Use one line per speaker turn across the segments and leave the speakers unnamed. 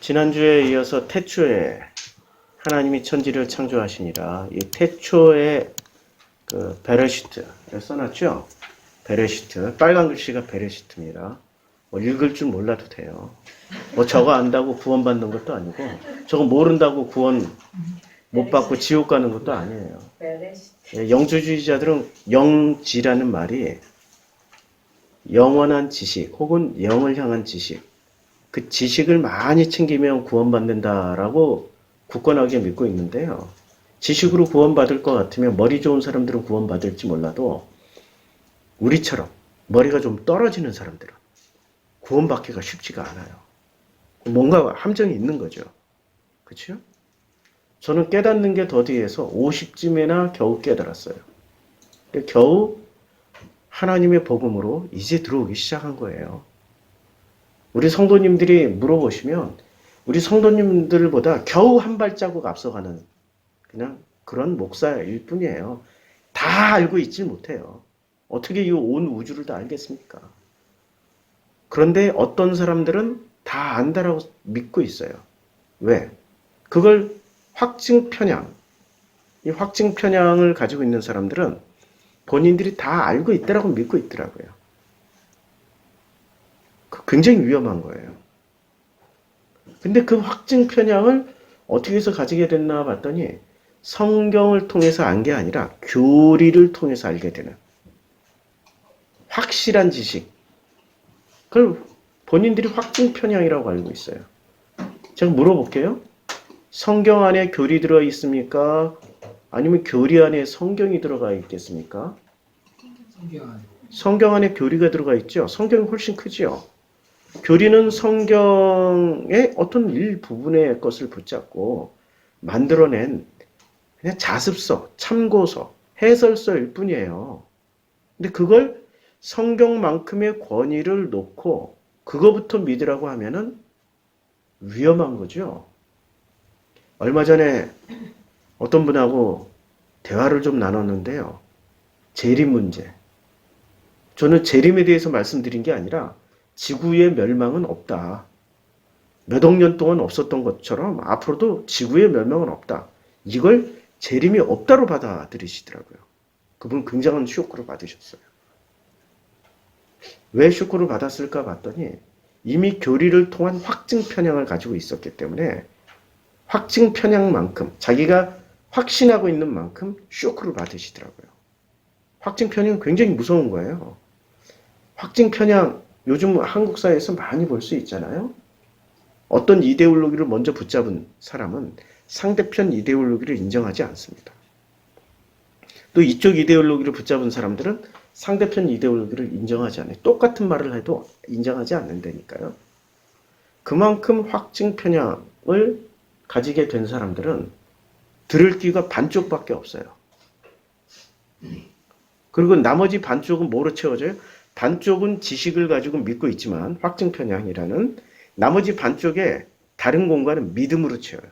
지난주에 이어서 태초에 하나님이 천지를 창조하시니라. 이 태초에 그 베레시트를 써놨죠. 베레시트. 빨간 글씨가 베레시트입니다. 뭐 읽을 줄 몰라도 돼요. 뭐 저거 안다고 구원받는 것도 아니고 저거 모른다고 구원 못 받고 지옥 가는 것도 아니에요. 예, 영주주의자들은 영지라는 말이 영원한 지식 혹은 영을 향한 지식, 그 지식을 많이 챙기면 구원받는다라고 굳건하게 믿고 있는데요. 지식으로 구원받을 것 같으면 머리 좋은 사람들은 구원받을지 몰라도 우리처럼 머리가 좀 떨어지는 사람들은 구원받기가 쉽지가 않아요. 뭔가 함정이 있는 거죠. 그렇죠? 저는 깨닫는 게 더디해서 50쯤에나 겨우 깨달았어요. 겨우 하나님의 복음으로 이제 들어오기 시작한 거예요. 우리 성도님들이 물어보시면 우리 성도님들보다 겨우 한 발자국 앞서가는 그냥 그런 목사일 뿐이에요. 다 알고 있지 못해요. 어떻게 이 온 우주를 다 알겠습니까? 그런데 어떤 사람들은 다 안다라고 믿고 있어요. 왜? 그걸 확증 편향, 이 확증 편향을 가지고 있는 사람들은 본인들이 다 알고 있다라고 믿고 있더라고요. 굉장히 위험한 거예요. 근데 그 확증 편향을 어떻게 해서 가지게 됐나 봤더니 성경을 통해서 안 게 아니라 교리를 통해서 알게 되는 확실한 지식. 그걸 본인들이 확증 편향이라고 알고 있어요. 제가 물어볼게요. 성경 안에 교리 들어 있습니까? 아니면 교리 안에 성경이 들어가 있겠습니까? 성경 안에 교리가 들어가 있죠. 성경이 훨씬 크지요. 교리는 성경의 어떤 일부분의 것을 붙잡고 만들어낸 그냥 자습서, 참고서, 해설서일 뿐이에요. 근데 그걸 성경만큼의 권위를 놓고 그거부터 믿으라고 하면은 위험한 거죠. 얼마 전에 어떤 분하고 대화를 좀 나눴는데요. 재림 문제. 저는 재림에 대해서 말씀드린 게 아니라 지구의 멸망은 없다. 몇 억 년 동안 없었던 것처럼 앞으로도 지구의 멸망은 없다. 이걸 재림이 없다로 받아들이시더라고요. 그분 굉장한 쇼크를 받으셨어요. 왜 쇼크를 받았을까 봤더니 이미 교리를 통한 확증 편향을 가지고 있었기 때문에 확증 편향만큼 자기가 확신하고 있는 만큼 쇼크를 받으시더라고요. 확증 편향은 굉장히 무서운 거예요. 확증 편향 요즘 한국 사회에서 많이 볼 수 있잖아요. 어떤 이데올로기를 먼저 붙잡은 사람은 상대편 이데올로기를 인정하지 않습니다. 또 이쪽 이데올로기를 붙잡은 사람들은 상대편 이데올로기를 인정하지 않아요. 똑같은 말을 해도 인정하지 않는다니까요. 그만큼 확증 편향을 가지게 된 사람들은 들을 귀가 반쪽밖에 없어요. 그리고 나머지 반쪽은 뭐로 채워져요? 반쪽은 지식을 가지고 믿고 있지만 확증 편향이라는 나머지 반쪽에 다른 공간은 믿음으로 채워요.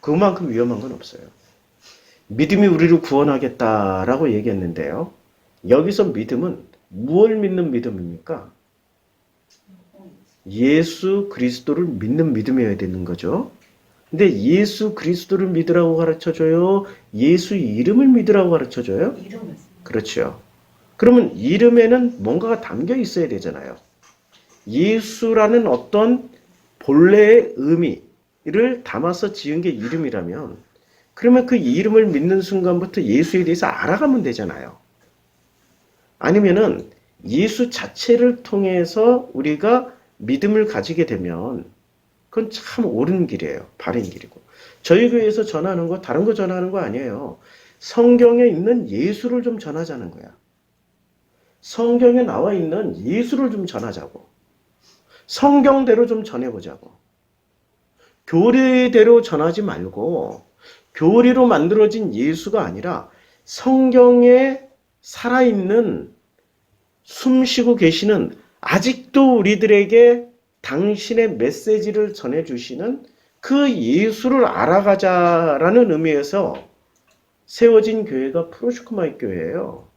그만큼 위험한 건 없어요. 믿음이 우리를 구원하겠다라고 얘기했는데요. 여기서 믿음은 무엇을 믿는 믿음입니까? 예수 그리스도를 믿는 믿음이어야 되는 거죠. 근데 예수 그리스도를 믿으라고 가르쳐줘요? 예수 이름을 믿으라고 가르쳐줘요? 그렇죠. 그러면 이름에는 뭔가가 담겨 있어야 되잖아요. 예수라는 어떤 본래의 의미를 담아서 지은 게 이름이라면 그러면 그 이름을 믿는 순간부터 예수에 대해서 알아가면 되잖아요. 아니면은 예수 자체를 통해서 우리가 믿음을 가지게 되면 그건 참 옳은 길이에요. 바른 길이고. 저희 교회에서 전하는 거 다른 거 전하는 거 아니에요. 성경에 있는 예수를 좀 전하자는 거야. 성경에 나와 있는 예수를 좀 전하자고. 성경대로 좀 전해보자고. 교리대로 전하지 말고 교리로 만들어진 예수가 아니라 성경에 살아있는 숨쉬고 계시는 아직도 우리들에게 당신의 메시지를 전해주시는 그 예수를 알아가자라는 의미에서 세워진 교회가 프로시코마이 교회예요.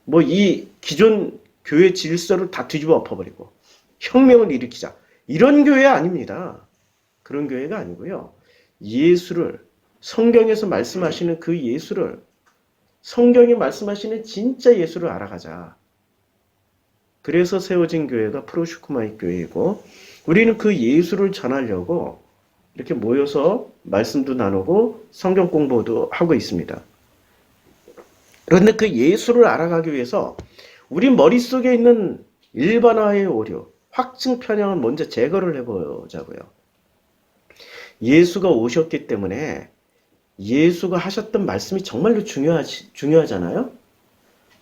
뭐 이 기존 교회 질서를 다 뒤집어 엎어버리고 혁명을 일으키자. 이런 교회 아닙니다. 그런 교회가 아니고요. 예수를, 성경에서 말씀하시는 그 예수를, 성경이 말씀하시는 진짜 예수를 알아가자. 그래서 세워진 교회가 프로슈크마이 교회이고, 우리는 그 예수를 전하려고 이렇게 모여서 말씀도 나누고 성경 공부도 하고 있습니다. 그런데 그 예수를 알아가기 위해서 우리 머릿속에 있는 일반화의 오류, 확증 편향을 먼저 제거를 해보자고요. 예수가 오셨기 때문에 예수가 하셨던 말씀이 정말로 중요하잖아요?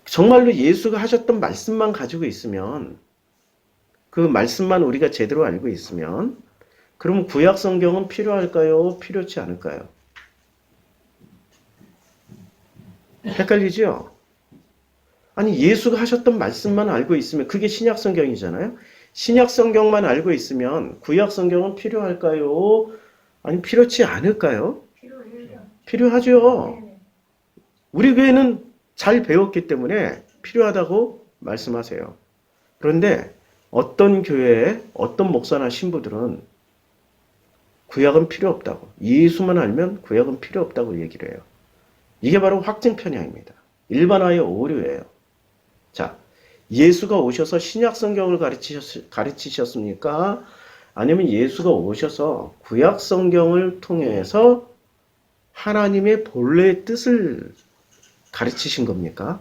정말로 예수가 하셨던 말씀만 가지고 있으면, 그 말씀만 우리가 제대로 알고 있으면, 그럼 구약 성경은 필요할까요? 필요치 않을까요? 헷갈리죠? 아니, 예수가 하셨던 말씀만 알고 있으면 그게 신약 성경이잖아요? 신약 성경만 알고 있으면 구약 성경은 필요할까요? 아니, 필요치 않을까요? 필요하죠. 우리 교회는 잘 배웠기 때문에 필요하다고 말씀하세요. 그런데 어떤 교회에 어떤 목사나 신부들은 구약은 필요 없다고, 예수만 알면 구약은 필요 없다고 얘기를 해요. 이게 바로 확증 편향입니다. 일반화의 오류예요. 자, 예수가 오셔서 신약 성경을 가르치셨습니까? 아니면 예수가 오셔서 구약 성경을 통해서 하나님의 본래의 뜻을 가르치신 겁니까?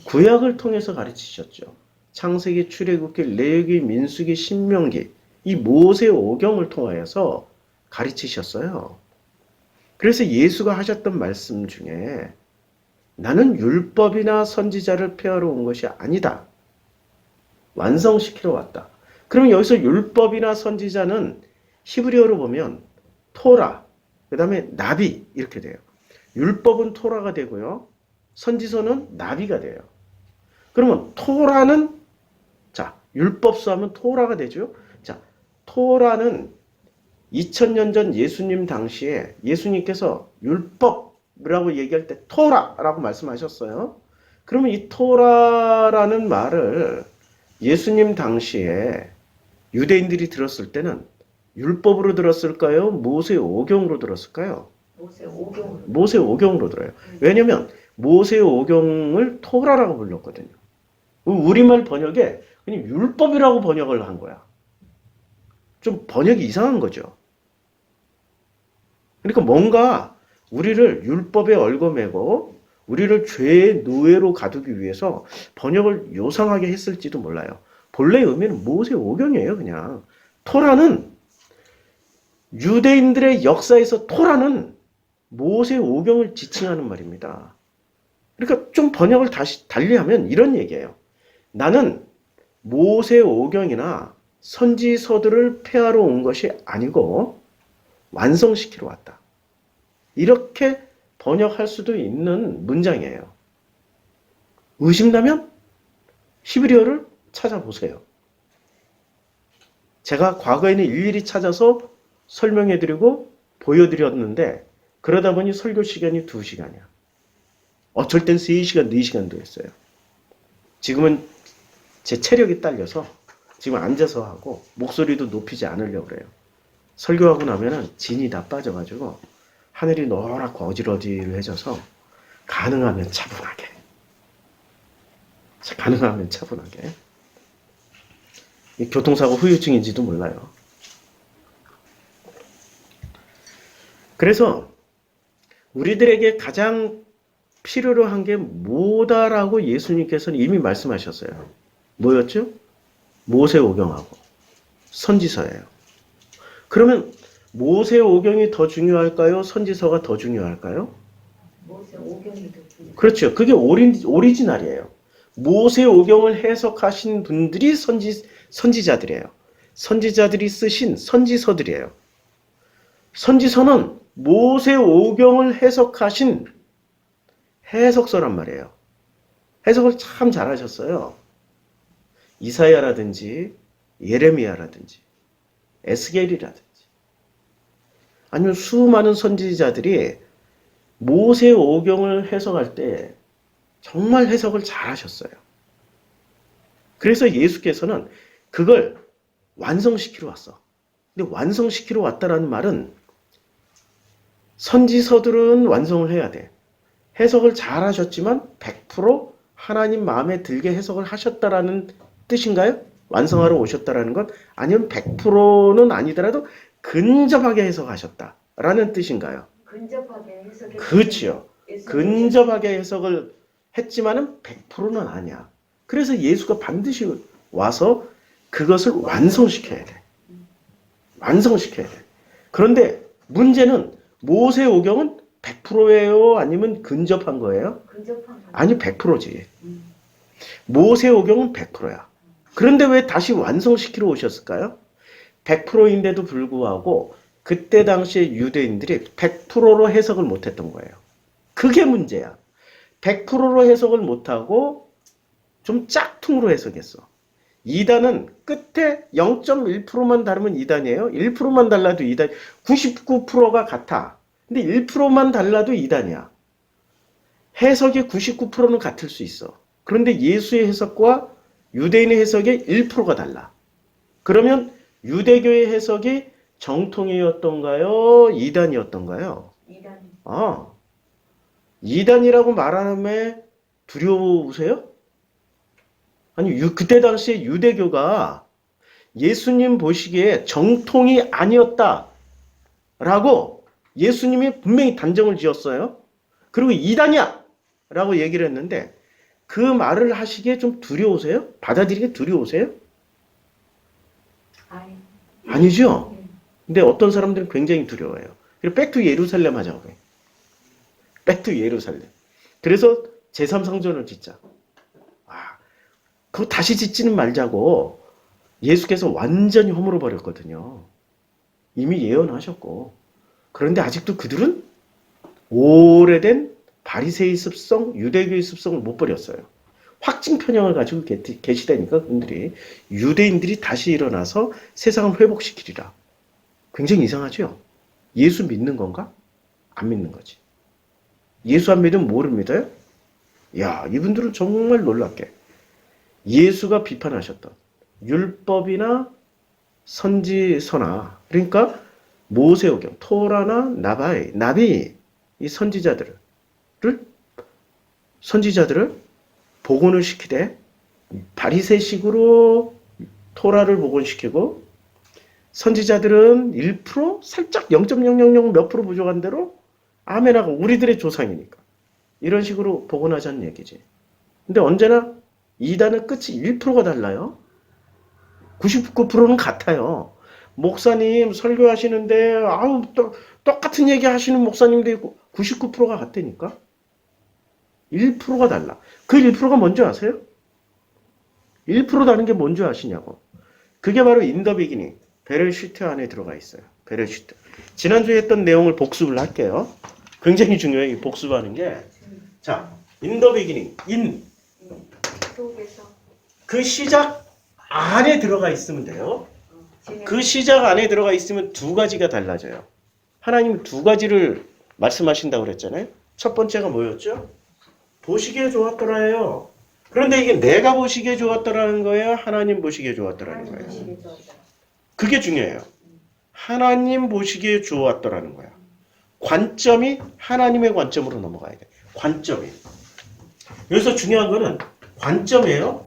구약을 통해서 가르치셨죠. 창세기, 출애굽기, 레위기, 민수기, 신명기, 이 모세 오경을 통하여서 가르치셨어요. 그래서 예수가 하셨던 말씀 중에 나는 율법이나 선지자를 폐하러 온 것이 아니다. 완성시키러 왔다. 그러면 여기서 율법이나 선지자는 히브리어로 보면 토라, 그 다음에 나비 이렇게 돼요. 율법은 토라가 되고요. 선지서는 나비가 돼요. 그러면 토라는, 자, 율법서 하면 토라가 되죠. 자, 토라는 2000년 전 예수님 당시에 예수님께서 율법이라고 얘기할 때 토라라고 말씀하셨어요. 그러면 이 토라라는 말을 예수님 당시에 유대인들이 들었을 때는 율법으로 들었을까요? 모세 오경으로 들었을까요? 모세 오경으로 들어요. 왜냐면 모세 오경을 토라라고 불렀거든요. 우리말 번역에 그냥 율법이라고 번역을 한 거야. 좀 번역이 이상한 거죠. 그러니까 뭔가 우리를 율법에 얽어매고 우리를 죄의 노예로 가두기 위해서 번역을 요상하게 했을지도 몰라요. 본래 의미는 모세 오경이에요, 그냥. 토라는 유대인들의 역사에서 토라는 모세 오경을 지칭하는 말입니다. 그러니까 좀 번역을 다시 달리하면 이런 얘기예요. 나는 모세 오경이나 선지서들을 폐하러 온 것이 아니고 완성시키러 왔다. 이렇게 번역할 수도 있는 문장이에요. 의심나면 히브리어를 찾아보세요. 제가 과거에는 일일이 찾아서 설명해드리고 보여드렸는데 그러다 보니 설교 시간이 2시간이야. 어쩔 땐 3시간, 4시간도 했어요. 지금은 제 체력이 딸려서 지금 앉아서 하고 목소리도 높이지 않으려고 그래요. 설교하고 나면은 진이 다 빠져가지고 하늘이 노랗고 어질어질해져서 가능하면 차분하게. 이 교통사고 후유증인지도 몰라요. 그래서 우리들에게 가장 필요로 한 게 뭐다라고 예수님께서는 이미 말씀하셨어요. 뭐였죠? 모세오경하고 선지서예요. 그러면 모세오경이 더 중요할까요? 선지서가 더 중요할까요?
모세오경이 더 중요해요.
그렇죠. 그게 오리지널이에요. 모세오경을 해석하신 분들이 선지자들이에요. 선지자들이 쓰신 선지서들이에요. 선지서는 모세오경을 해석하신 해석서란 말이에요. 해석을 참 잘하셨어요. 이사야라든지 예레미야라든지 에스겔이라든지 아니면 수많은 선지자들이 모세오경을 해석할 때 정말 해석을 잘하셨어요. 그래서 예수께서는 그걸 완성시키러 왔어. 근데 완성시키러 왔다라는 말은 선지서들은 완성을 해야 돼. 해석을 잘 하셨지만 100% 하나님 마음에 들게 해석을 하셨다라는 뜻인가요? 완성하러 오셨다라는 건 아니면 100%는 아니더라도 근접하게 해석하셨다라는 뜻인가요?
근접하게 해석해.
그렇지요. 근접하게 해석을 했지만은 100%는 아니야. 그래서 예수가 반드시 와서 그것을 완성시켜야 돼. 완성시켜야 돼. 그런데 문제는 모세오경은 100%예요? 아니면 근접한 거예요?
근접한 거.
아니 100%지. 모세오경은 100%야. 그런데 왜 다시 완성시키러 오셨을까요? 100%인데도 불구하고 그때 당시에 유대인들이 100%로 해석을 못했던 거예요. 그게 문제야. 100%로 해석을 못하고 좀 짝퉁으로 해석했어. 이단은 끝에 0.1%만 다르면 이단이에요. 1%만 달라도 이단. 99%가 같아. 근데 1%만 달라도 이단이야. 해석의 99%는 같을 수 있어. 그런데 예수의 해석과 유대인의 해석의 1%가 달라. 그러면 유대교의 해석이 정통이었던가요? 이단이었던가요?
이단.
이단이라고 말하면 두려우세요? 아니, 그때 당시에 유대교가 예수님 보시기에 정통이 아니었다라고 예수님이 분명히 단정을 지었어요. 그리고 이단이야! 라고 얘기를 했는데 그 말을 하시기에 좀 두려우세요? 받아들이기 두려우세요?
아니.
아니죠? 근데 어떤 사람들은 굉장히 두려워해요. 그리고 백투 예루살렘 하자고 해요. 백투 예루살렘. 그래서 제3성전을 짓자. 그거 다시 짓지는 말자고 예수께서 완전히 허물어 버렸거든요. 이미 예언하셨고. 그런데 아직도 그들은 오래된 바리새의 습성, 유대교의 습성을 못 버렸어요. 확증 편향을 가지고 계시다니까 그분들이. 유대인들이 다시 일어나서 세상을 회복시키리라. 굉장히 이상하죠? 예수 믿는 건가? 안 믿는 거지. 예수 안 믿으면 뭐를 믿어요? 야, 이분들은 정말 놀랍게 예수가 비판하셨던 율법이나 선지서나, 그러니까 모세오경, 토라나 나비, 이 선지자들을 복원을 시키되 바리새식으로 토라를 복원시키고 선지자들은 1% 살짝 0.000 몇 프로 부족한 대로 아멘하고 우리들의 조상이니까 이런 식으로 복원하자는 얘기지. 근데 언제나 이단은 끝이 1%가 달라요. 99%는 같아요. 목사님 설교하시는데 아우 똑같은 얘기 하시는 목사님도 있고 99%가 같다니까. 1%가 달라. 그 1%가 뭔지 아세요? 1% 다른 게 뭔지 아시냐고. 그게 바로 인더 비기닝, 베렐슈트 안에 들어가 있어요. 베렐슈트. 지난주에 했던 내용을 복습을 할게요. 굉장히 중요해요. 이 복습하는 게. 자, 인더 비기닝,
속에서.
그 시작 안에 들어가 있으면 돼요. 그 시작 안에 들어가 있으면 두 가지가 달라져요. 하나님은 두 가지를 말씀하신다고 그랬잖아요. 첫 번째가 뭐였죠? 보시기에 좋았더라예요. 그런데 이게 내가 보시기에 좋았더라는 거예요? 하나님 보시기에 좋았더라는 거예요? 그게 중요해요. 하나님 보시기에 좋았더라는 거야. 관점이 하나님의 관점으로 넘어가야 돼. 관점이. 여기서 중요한 거는 관점이에요.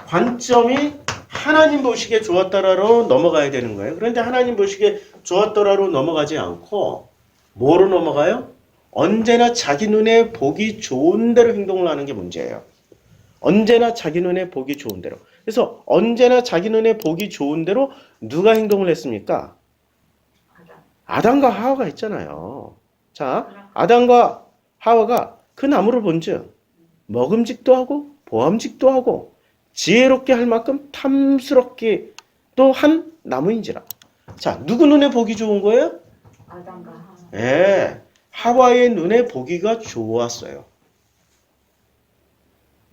관점이 하나님 보시기에 좋았더라로 넘어가야 되는 거예요. 그런데 하나님 보시기에 좋았더라로 넘어가지 않고 뭐로 넘어가요? 언제나 자기 눈에 보기 좋은 대로 행동을 하는 게 문제예요. 언제나 자기 눈에 보기 좋은 대로. 그래서 언제나 자기 눈에 보기 좋은 대로 누가 행동을 했습니까? 아담과 하와가 했잖아요. 자, 아담과 하와가 그 나무를 본즉 먹음직도 하고 보암직도 하고 지혜롭게 할 만큼 탐스럽게 또 한 나무인지라. 자, 누구 눈에 보기 좋은 거예요?
아담과 하와.
예, 하와의 눈에 보기가 좋았어요.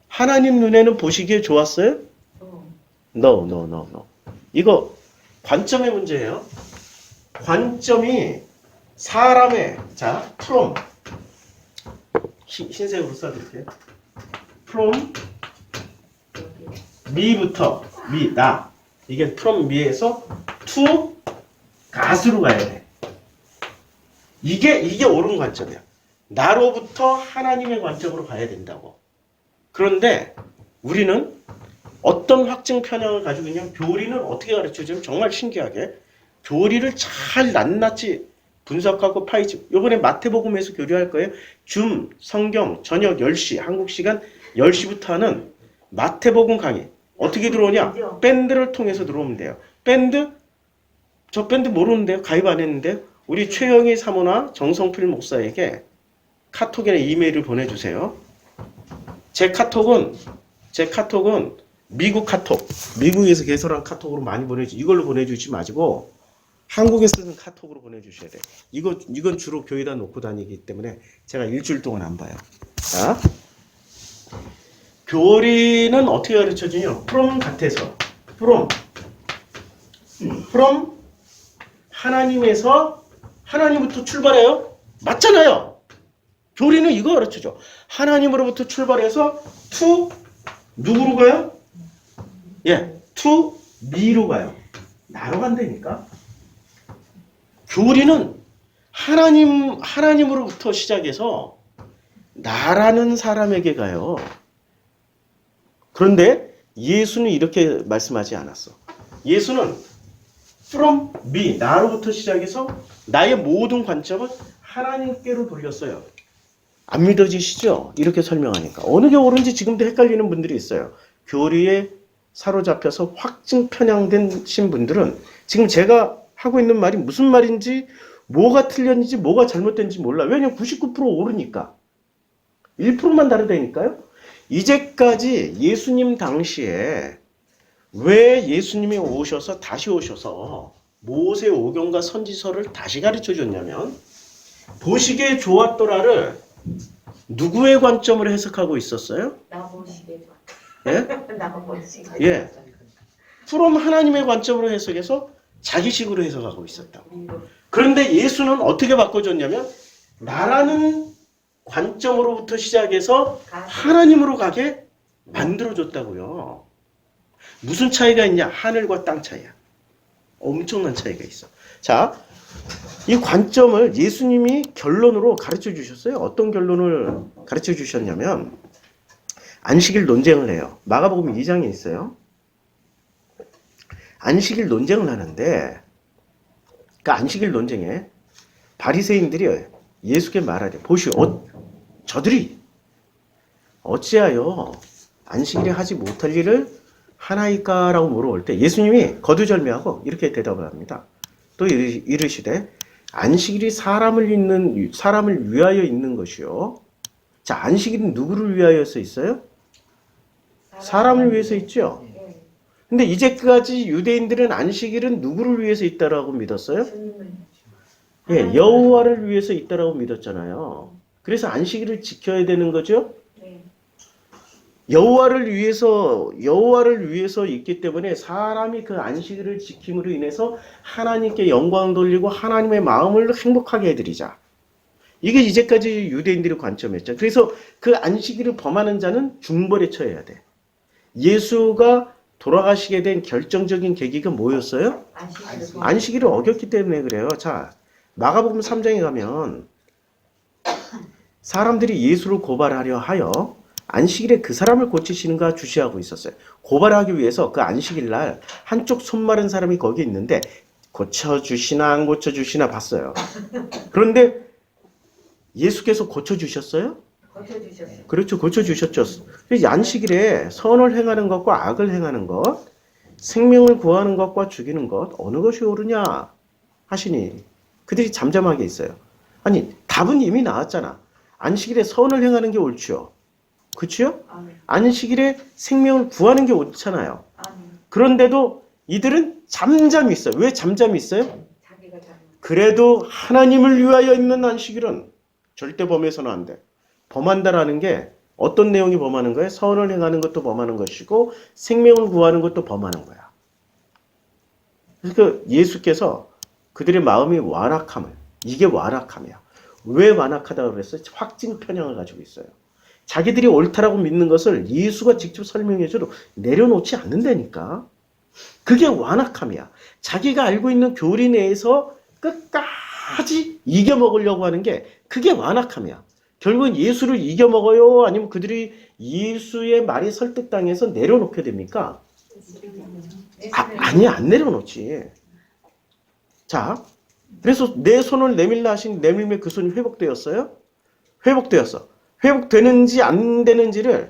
하나님 눈에는 보시기에 좋았어요? No. 이거 관점의 문제예요. 관점이 사람의, 자, from, 흰색으로 써드릴게요. from, 미부터, 나. 이게 from me에서 to god으로 가야 돼. 이게 옳은 관점이야. 나로부터 하나님의 관점으로 가야 된다고. 그런데 우리는 어떤 확증 편향을 가지고 있냐면 교리는 어떻게 가르쳐주면 정말 신기하게 교리를 잘 낱낱이 분석하고 파헤치고 이번에 마태복음에서 교리할 거예요. 줌 성경 저녁 10시 한국 시간 10시부터 하는 마태복음 강의 어떻게 들어오냐? 밴드를 통해서 들어오면 돼요. 저 밴드 모르는데요. 가입 안 했는데요. 우리 최영희 사모나 정성필 목사에게 카톡이나 이메일을 보내주세요. 제 카톡은 미국 카톡, 미국에서 개설한 카톡으로 많이 이걸로 보내주지 마시고 한국에 쓰는 카톡으로 보내주셔야 돼요. 이건 주로 교회에다 놓고 다니기 때문에 제가 일주일 동안 안 봐요. 자, 교리는 어떻게 가르쳐주냐? from 같아서 from 하나님부터 출발해요. 맞잖아요. 교리는 이거 가르쳐줘. 하나님으로부터 출발해서 to 누구로 가요? 예, to me로 가요. 나로 간다니까. 교리는 하나님으로부터 시작해서 나라는 사람에게 가요. 그런데 예수는 이렇게 말씀하지 않았어. 예수는 from me, 나로부터 시작해서 나의 모든 관점을 하나님께로 돌렸어요. 안 믿어지시죠? 이렇게 설명하니까. 어느 게 옳은지 지금도 헷갈리는 분들이 있어요. 교리에 사로잡혀서 확증 편향된 분들은 지금 제가 하고 있는 말이 무슨 말인지 뭐가 틀렸는지 뭐가 잘못된지 몰라. 왜냐면 99% 옳으니까. 1%만 다르다니까요. 이제까지 예수님 당시에 왜 예수님이 다시 오셔서 모세 오경과 선지서를 다시 가르쳐 줬냐면 보시기에 좋았더라를 누구의 관점으로 해석하고 있었어요?
나보시게
예?
나보시게
예. from 하나님의 관점으로 해석해서 자기식으로 해석하고 있었다고. 그런데 예수는 어떻게 바꿔줬냐면 나라는 관점으로부터 시작해서 하나님으로 가게 만들어줬다고요. 무슨 차이가 있냐? 하늘과 땅 차이야. 엄청난 차이가 있어. 자, 이 관점을 예수님이 결론으로 가르쳐 주셨어요. 어떤 결론을 가르쳐 주셨냐면 안식일 논쟁을 해요. 마가복음 2장에 있어요. 안식일 논쟁을 하는데 그 안식일 논쟁에 바리새인들이 예수께 말하되 보시오 저들이 어찌하여 안식일에 하지 못할 일을 하나이까라고 물어볼 때 예수님이 거두절미하고 이렇게 대답을 합니다. 또 이르시되 안식일이 사람을 위하여 있는 것이요. 자, 안식일은 누구를 위하여 써 있어요? 사람을 위해서 있죠. 근데 이제까지 유대인들은 안식일은 누구를 위해서 있다라고 믿었어요? 예, 여호와를 위해서 있다라고 믿었잖아요. 그래서 안식일을 지켜야 되는 거죠. 여호와를 위해서 있기 때문에 사람이 그 안식일을 지킴으로 인해서 하나님께 영광 돌리고 하나님의 마음을 행복하게 해드리자. 이게 이제까지 유대인들의 관점이었죠. 그래서 그 안식일을 범하는 자는 중벌에 처해야 돼. 예수가 돌아가시게 된 결정적인 계기가 뭐였어요? 안식일을 어겼기 때문에 그래요. 자, 마가복음 3장에 가면 사람들이 예수를 고발하려 하여 안식일에 그 사람을 고치시는가 주시하고 있었어요. 고발하기 위해서 그 안식일 날 한쪽 손 마른 사람이 거기 있는데 고쳐주시나 안 고쳐주시나 봤어요. 그런데 예수께서 고쳐주셨어요?
고쳐주셨어요.
그렇죠. 고쳐주셨죠. 그래서 안식일에 선을 행하는 것과 악을 행하는 것, 생명을 구하는 것과 죽이는 것 어느 것이 옳으냐 하시니 그들이 잠잠하게 있어요. 아니 답은 이미 나왔잖아. 안식일에 선을 행하는 게 옳죠. 그렇죠? 안식일에 생명을 구하는 게 옳잖아요. 그런데도 이들은 잠잠히 있어요. 왜 잠잠히 있어요? 그래도 하나님을 위하여 있는 안식일은 절대 범해서는 안 돼. 범한다라는 게 어떤 내용이 범하는 거예요? 선을 행하는 것도 범하는 것이고 생명을 구하는 것도 범하는 거야. 그러니까 예수께서 그들의 마음이 이게 완악함이야. 왜 완악하다고 그랬어요? 확증 편향을 가지고 있어요. 자기들이 옳다라고 믿는 것을 예수가 직접 설명해줘도 내려놓지 않는다니까. 그게 완악함이야. 자기가 알고 있는 교리 내에서 끝까지 이겨먹으려고 하는 게 그게 완악함이야. 결국은 예수를 이겨먹어요? 아니면 그들이 예수의 말이 설득당해서 내려놓게 됩니까? 아니, 안 내려놓지. 자, 그래서 내 손을 내밀라 하신 내밀매 그 손이 회복되었어요? 회복되었어. 회복되는지 안 되는지를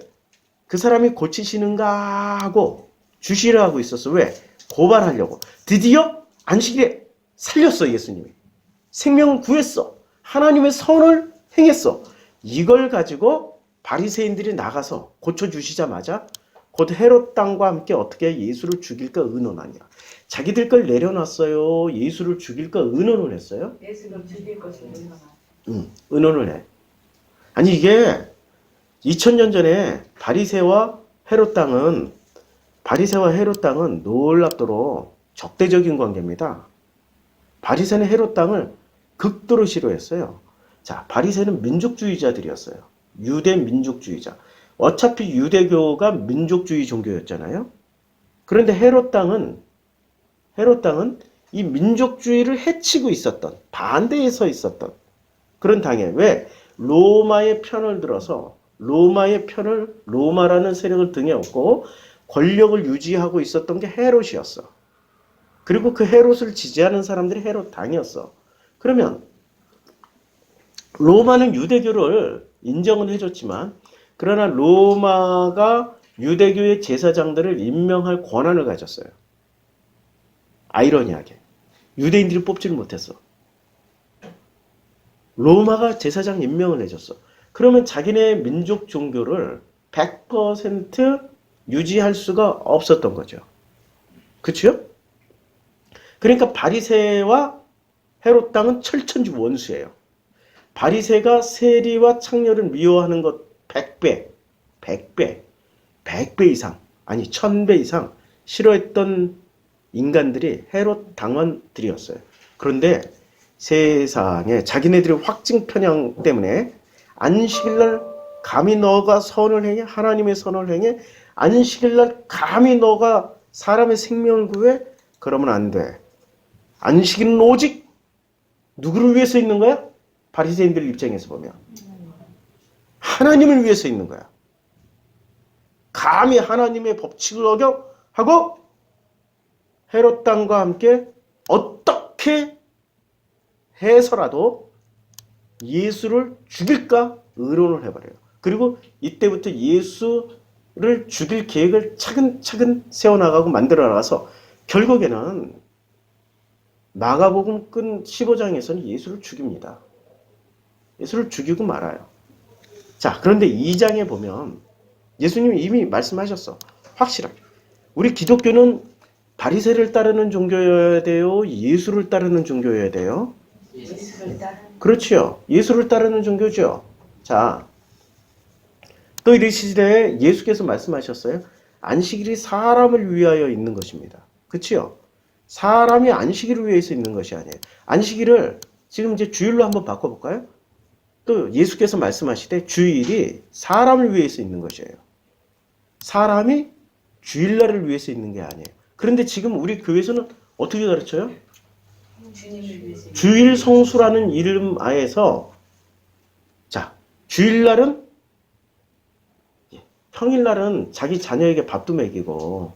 그 사람이 고치시는가 하고 주시려 하고 있었어. 왜? 고발하려고. 드디어 안식일에 살렸어, 예수님이. 생명을 구했어. 하나님의 선을 행했어. 이걸 가지고 바리새인들이 나가서 고쳐주시자마자 곧 헤롯 당과 함께 어떻게 예수를 죽일까 의논하냐. 자기들 걸 내려놨어요. 예수를 죽일까 의논을 했어요.
예수를 죽일 것을
의논을 해. 아니 이게 2000년 전에 바리새와 헤롯 당은 놀랍도록 적대적인 관계입니다. 바리새는 헤롯 당을 극도로 싫어했어요. 자, 바리새는 민족주의자들이었어요. 유대 민족주의자. 어차피 유대교가 민족주의 종교였잖아요. 그런데 헤롯 당은 이 민족주의를 해치고 있었던, 반대에 서 있었던 그런 당이에요. 왜? 로마의 편을 들어서 로마라는 세력을 등에 업고 권력을 유지하고 있었던 게 헤롯이었어. 그리고 그 헤롯을 지지하는 사람들이 헤롯 당이었어. 그러면 로마는 유대교를 인정은 해줬지만 그러나 로마가 유대교의 제사장들을 임명할 권한을 가졌어요. 아이러니하게. 유대인들이 뽑지를 못했어. 로마가 제사장 임명을 해줬어. 그러면 자기네 민족 종교를 100% 유지할 수가 없었던 거죠. 그치요? 그러니까 바리새와 헤롯 당은 철천지 원수예요. 바리새가 세리와 창녀를 미워하는 것 100배 이상, 아니 1000배 이상 싫어했던 인간들이 헤롯 당원들이었어요. 그런데 세상에 자기네들의 확증 편향 때문에 안식일날 감히 너가 선을 행해? 하나님의 선을 행해? 안식일날 감히 너가 사람의 생명을 구해? 그러면 안 돼. 안식일은 오직 누구를 위해서 있는 거야? 바리새인들 입장에서 보면 하나님을 위해서 있는 거야. 감히 하나님의 법칙을 어겨? 하고 헤롯 당과 함께 어떻게 해서라도 예수를 죽일까 의논을 해버려요. 그리고 이때부터 예수를 죽일 계획을 차근차근 세워나가고 만들어나가서 결국에는 마가복음 끈 15장에서는 예수를 죽입니다. 예수를 죽이고 말아요. 자, 그런데 2장에 보면 예수님이 이미 말씀하셨어. 확실하게. 우리 기독교는 바리새를 따르는 종교여야 돼요? 예수를 따르는 종교여야 돼요?
예수를 따르는
그렇지요. 예수를 따르는 종교죠. 자, 또 이르시되 예수께서 말씀하셨어요. 안식일이 사람을 위하여 있는 것입니다. 그렇지요. 사람이 안식일을 위해서 있는 것이 아니에요. 안식일을 지금 이제 주일로 한번 바꿔볼까요? 또 예수께서 말씀하시되 주일이 사람을 위해서 있는 것이에요. 사람이 주일날을 위해서 있는 게 아니에요. 그런데 지금 우리 교회에서는 어떻게 가르쳐요?
주님을 위해서
주일 성수라는 이름 아에서 자, 주일날은 평일날은 자기 자녀에게 밥도 먹이고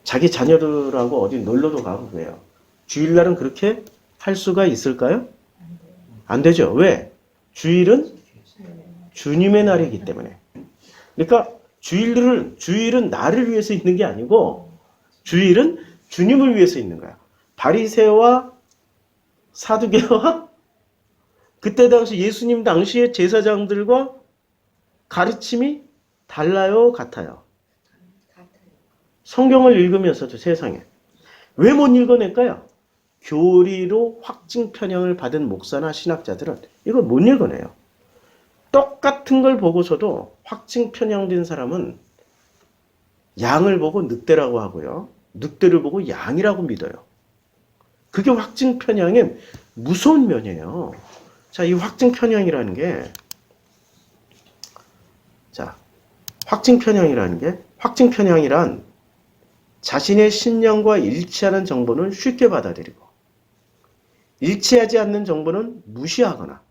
자기 자녀들하고 어디 놀러도 가고 그래요. 주일날은 그렇게 할 수가 있을까요? 안 되죠. 왜? 주일은 주님의 날이기 때문에. 그러니까 주일은 나를 위해서 있는 게 아니고 주일은 주님을 위해서 있는 거야. 바리새와 사두개와 그때 당시 예수님 당시의 제사장들과 가르침이 달라요, 같아요?
같아요.
성경을 읽으면서도 세상에 왜 못 읽어낼까요? 교리로 확증 편향을 받은 목사나 신학자들은 이걸 못 읽어내요. 똑같은 걸 보고서도 확증 편향된 사람은 양을 보고 늑대라고 하고요. 늑대를 보고 양이라고 믿어요. 그게 확증 편향의 무서운 면이에요. 자, 이 확증 편향이라는 게 확증 편향이란 자신의 신념과 일치하는 정보는 쉽게 받아들이고 일치하지 않는 정보는 무시하거나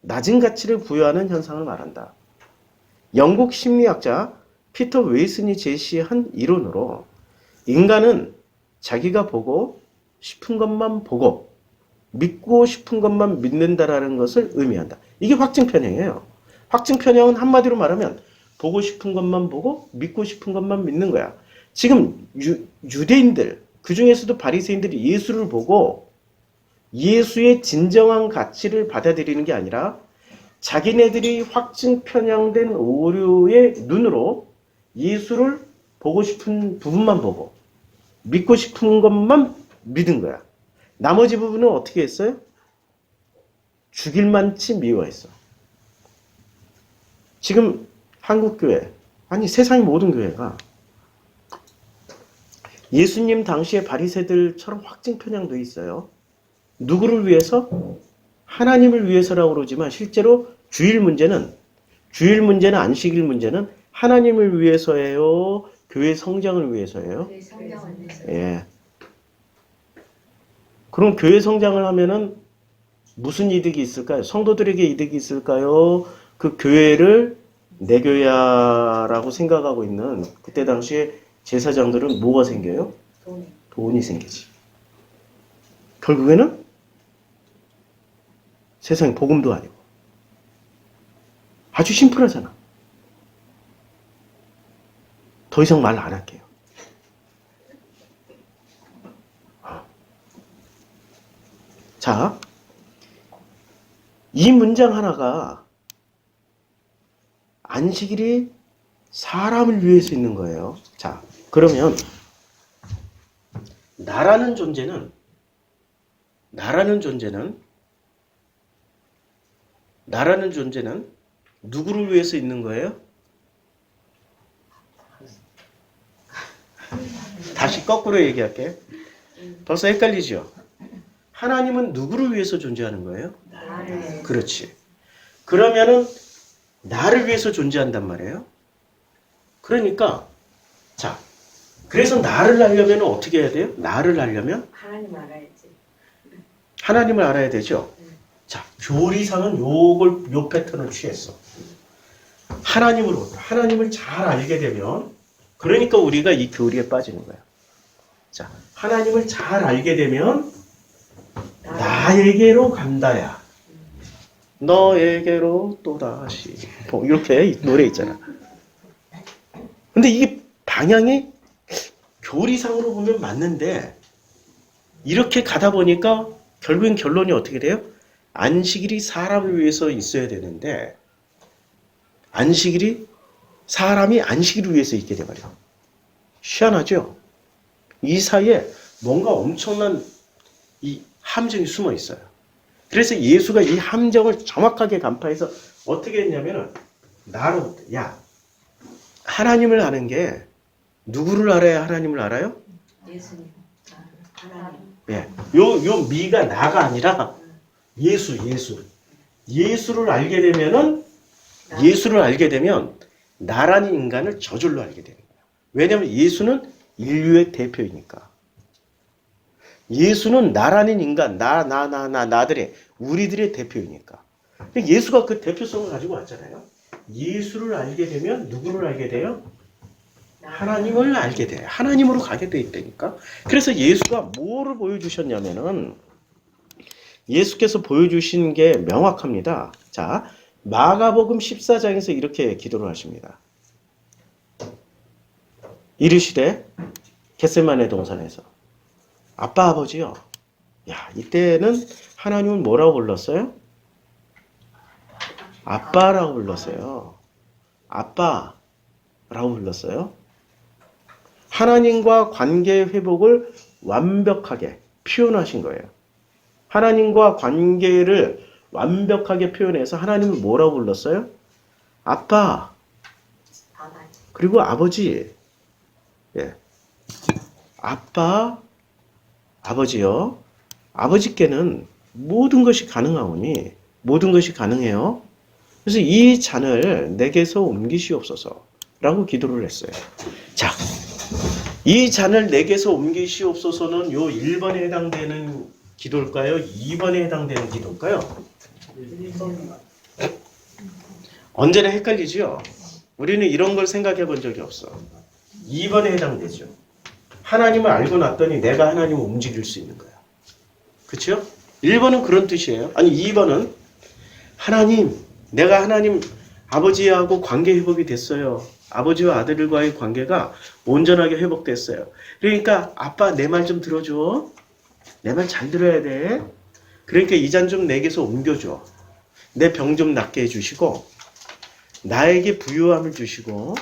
낮은 가치를 부여하는 현상을 말한다. 영국 심리학자 피터 웨이슨이 제시한 이론으로 인간은 자기가 보고 싶은 것만 보고 믿고 싶은 것만 믿는다라는 것을 의미한다. 이게 확증 편향이에요. 확증 편향은 한마디로 말하면 보고 싶은 것만 보고 믿고 싶은 것만 믿는 거야. 지금 유대인들, 그 중에서도 바리새인들이 예수를 보고 예수의 진정한 가치를 받아들이는 게 아니라 자기네들이 확증 편향된 오류의 눈으로 예수를 보고 싶은 부분만 보고 믿고 싶은 것만 믿은 거야. 나머지 부분은 어떻게 했어요? 죽일 만치 미워했어. 지금 한국교회, 아니 세상의 모든 교회가 예수님 당시의 바리새들처럼 확증 편향돼 있어요. 누구를 위해서? 하나님을 위해서라고 그러지만 실제로 주일 문제는 안식일 문제는 하나님을 위해서예요? 교회 성장을 위해서예요?
교회 성장을 위해서.
예. 그럼 교회 성장을 하면은 무슨 이득이 있을까요? 성도들에게 이득이 있을까요? 그 교회를 내 교회야라고 생각하고 있는 그때 당시에 제사장들은 뭐가 생겨요? 돈이 생기지. 결국에는 세상에 복음도 아니고 아주 심플하잖아. 더 이상 말 안 할게요. 자, 이 문장 하나가 안식일이 사람을 위해서 있는 거예요. 자, 그러면 나라는 존재는 누구를 위해서 있는 거예요? 다시 거꾸로 얘기할게. 벌써 헷갈리죠? 하나님은 누구를 위해서 존재하는 거예요?
나를.
그렇지. 그러면은 나를 위해서 존재한단 말이에요. 그러니까 자, 그래서 나를 알려면 어떻게 해야 돼요? 나를 알려면
하나님 알아야지.
하나님을 알아야 되죠. 자, 교리상은 요 패턴을 취했어. 하나님을 잘 알게 되면, 그러니까 우리가 이 교리에 빠지는 거야. 자, 하나님을 잘 알게 되면 나에게로 간다야. 너에게로 또다시. 뭐 이렇게 노래 있잖아. 근데 이게 방향이 교리상으로 보면 맞는데 이렇게 가다 보니까 결국엔 결론이 어떻게 돼요? 안식일이 사람을 위해서 있어야 되는데 사람이 안식일을 위해서 있게 돼버려. 희한하죠? 이 사이에 뭔가 엄청난 이 함정이 숨어 있어요. 그래서 예수가 이 함정을 정확하게 간파해서 어떻게 했냐면은 하나님을 아는 게 누구를 알아야 하나님을 알아요?
예수님. 하나님.
예. 요 미가 나가 아니라 예수를 알게 되면 나라는 인간을 저절로 알게 되는 거예요. 왜냐하면 예수는 인류의 대표이니까. 예수는 나라는 인간, 나들의 우리들의 대표이니까. 예수가 그 대표성을 가지고 왔잖아요. 예수를 알게 되면 누구를 알게 돼요? 하나님을 알게 돼. 하나님으로 가게 돼 있다니까. 그래서 예수가 뭐를 보여주셨냐면은 예수께서 보여주신 게 명확합니다. 자, 마가복음 14장에서 이렇게 기도를 하십니다. 이르시되 겟세마네 동산에서 아빠 아버지요. 야, 이때는 하나님은 뭐라고 불렀어요? 아빠라고 불렀어요. 아빠라고 불렀어요. 하나님과 관계의 회복을 완벽하게 표현하신 거예요. 하나님과 관계를 완벽하게 표현해서 하나님을 뭐라고 불렀어요? 아빠. 그리고 아버지. 예. 아빠, 아버지요. 아버지께는 모든 것이 가능하오니 모든 것이 가능해요. 그래서 이 잔을 내게서 옮기시옵소서 라고 기도를 했어요. 자, 이 잔을 내게서 옮기시옵소서는 요 1번에 해당되는 기도일까요? 2번에 해당되는 기도일까요? 언제나 헷갈리지요? 우리는 이런 걸 생각해 본 적이 없어. 2번에 해당되죠. 하나님을 알고 났더니 내가 하나님을 움직일 수 있는 거야. 그렇죠? 1번은 그런 뜻이에요. 아니 2번은 하나님, 내가 하나님 아버지하고 관계 회복이 됐어요. 아버지와 아들과의 관계가 온전하게 회복됐어요. 그러니까 아빠 내 말 좀 들어줘. 내 말 잘 들어야 돼. 그러니까 이 잔 좀 내게서 옮겨줘. 내 병 좀 낫게 해주시고 나에게 부유함을 주시고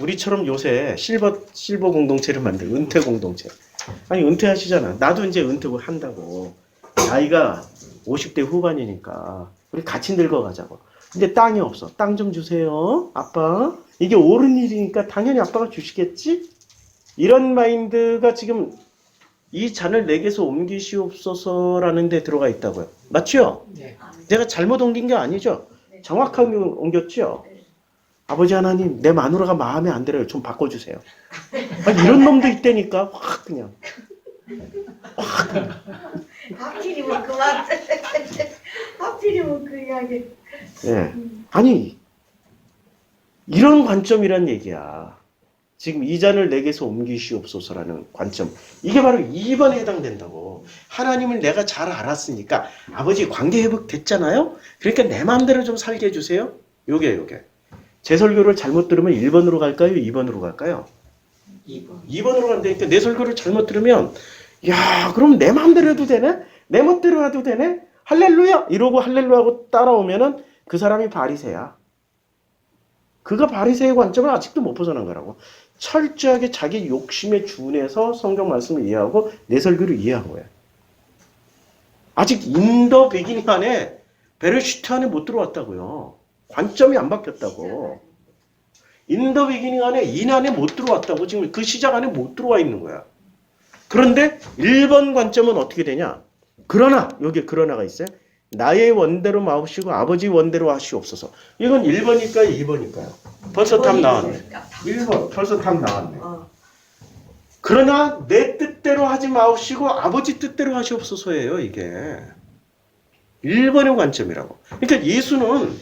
우리처럼 요새 실버 공동체를 만들고 은퇴 공동체. 아니 은퇴하시잖아. 나도 이제 은퇴를 한다고. 나이가 50대 후반이니까 우리 같이 늙어가자고. 근데 땅이 없어. 땅 좀 주세요. 아빠. 이게 옳은 일이니까 당연히 아빠가 주시겠지? 이런 마인드가 지금 이 잔을 내게서 옮기시옵소서라는 데 들어가 있다고요. 맞죠?
네.
내가 잘못 옮긴 게 아니죠? 정확하게 옮겼죠? 아버지 하나님, 내 마누라가 마음에 안 들어요. 좀 바꿔주세요. 아니, 이런 놈도 있다니까. 확 그냥.
하필이면 그만. 하필이면 그 이야기.
예. 아니, 이런 관점이란 얘기야. 지금 이 잔을 내게서 옮기시옵소서라는 관점. 이게 바로 2번에 해당된다고. 하나님을 내가 잘 알았으니까 아버지 관계 회복됐잖아요? 그러니까 내 마음대로 좀 살게 해주세요. 요게. 제 설교를 잘못 들으면 1번으로 갈까요? 2번으로 갈까요?
2번.
2번으로 간다니까 내 설교를 잘못 들으면 야 그럼 내 마음대로 해도 되네? 내 멋대로 해도 되네? 할렐루야! 이러고 할렐루야 하고 따라오면은 그 사람이 바리새야. 그가 바리새의 관점을 아직도 못 벗어난 거라고. 철저하게 자기 욕심에 준해서 성경 말씀을 이해하고 내 설교를 이해한 거야. 아직 인더 비기닝 안에 베르시트 안에 못 들어왔다고요. 관점이 안 바뀌었다고. 인더 비기닝 안에 인 안에 못 들어왔다고. 지금 그 시작 안에 못 들어와 있는 거야. 그런데 1번 관점은 어떻게 되냐? 그러나 여기 그러나가 있어요. 나의 원대로 마옵시고 아버지 원대로 하시옵소서. 이건 1번일까요? 2번일까요? 벌써 답 나왔네. 1번. 벌써 답 나왔네. 그러나 내 뜻대로 하지 마옵시고 아버지 뜻대로 하시옵소서예요. 이게. 1번의 관점이라고. 그러니까 예수는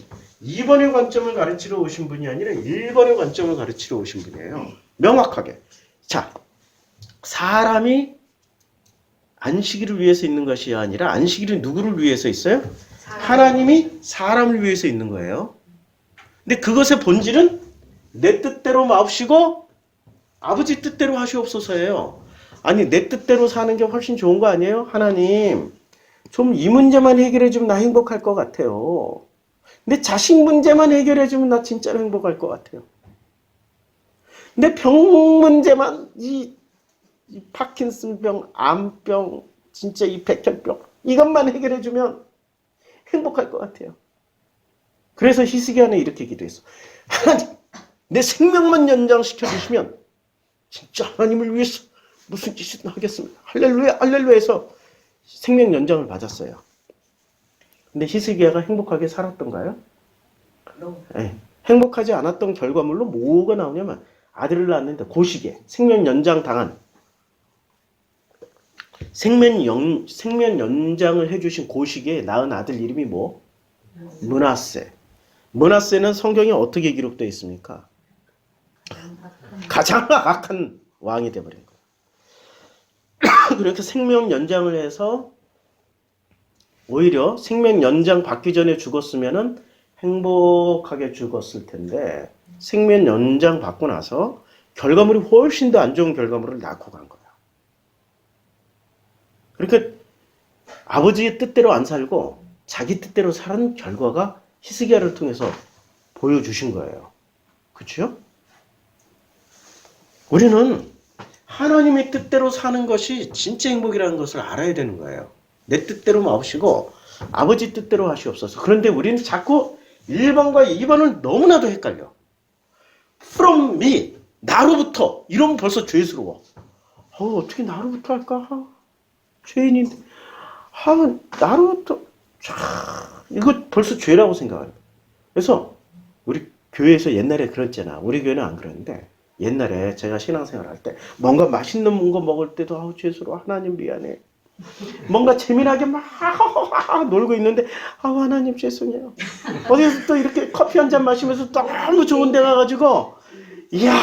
2번의 관점을 가르치러 오신 분이 아니라 1번의 관점을 가르치러 오신 분이에요. 명확하게. 자, 사람이 안식일을 위해서 있는 것이 아니라 안식일은 누구를 위해서 있어요? 하나님이 사람을 위해서 있는 거예요. 근데 그것의 본질은 내 뜻대로 마옵시고 아버지 뜻대로 하시옵소서예요. 아니 내 뜻대로 사는 게 훨씬 좋은 거 아니에요? 하나님 좀 이 문제만 해결해 주면 나 행복할 것 같아요. 내 자식 문제만 해결해 주면 나 진짜로 행복할 것 같아요. 내 병 문제만 이 파킨슨병, 암병, 진짜 이 백혈병 이것만 해결해 주면 행복할 것 같아요. 그래서 히스기야는 이렇게 기도했어. 하나님 내 생명만 연장시켜 주시면 진짜 하나님을 위해서 무슨 짓이든 하겠습니다. 할렐루야 할렐루야 해서 생명 연장을 받았어요. 근데 히스기야가 행복하게 살았던가요? 네. 행복하지 않았던 결과물로 뭐가 나오냐면 아들을 낳았는데 고시기에 생명 연장 당한 생명 연장을 해주신 고시기에 낳은 아들 이름이 뭐? 므낫세. 므낫세는 성경에 어떻게 기록되어 있습니까? 가장 악한 왕이 되어버린 거예요. 그러니까 생명 연장을 해서 오히려 생명 연장 받기 전에 죽었으면은 행복하게 죽었을 텐데 생명 연장 받고 나서 결과물이 훨씬 더 안 좋은 결과물을 낳고 간 거야. 그러니까 아버지의 뜻대로 안 살고 자기 뜻대로 사는 결과가 히스기야를 통해서 보여주신 거예요. 그렇죠? 우리는 하나님의 뜻대로 사는 것이 진짜 행복이라는 것을 알아야 되는 거예요. 내 뜻대로 마옵시고 아버지 뜻대로 하시옵소서. 그런데 우리는 자꾸 1번과 2번을 너무나도 헷갈려. From me, 나로부터 이러면 벌써 죄스러워. 어떻게 나로부터 할까? 죄인인데 나로부터 이거 벌써 죄라고 생각해요. 그래서 우리 교회에서 옛날에 그랬잖아. 우리 교회는 안 그러는데 옛날에 제가 신앙생활 할 때 뭔가 맛있는 거 먹을 때도 아우 죄수로 하나님 미안해. 뭔가 재미나게 막 놀고 있는데 아우 하나님 죄송해요. 어디서 또 이렇게 커피 한 잔 마시면서 너무 좋은 데 가가지고 이야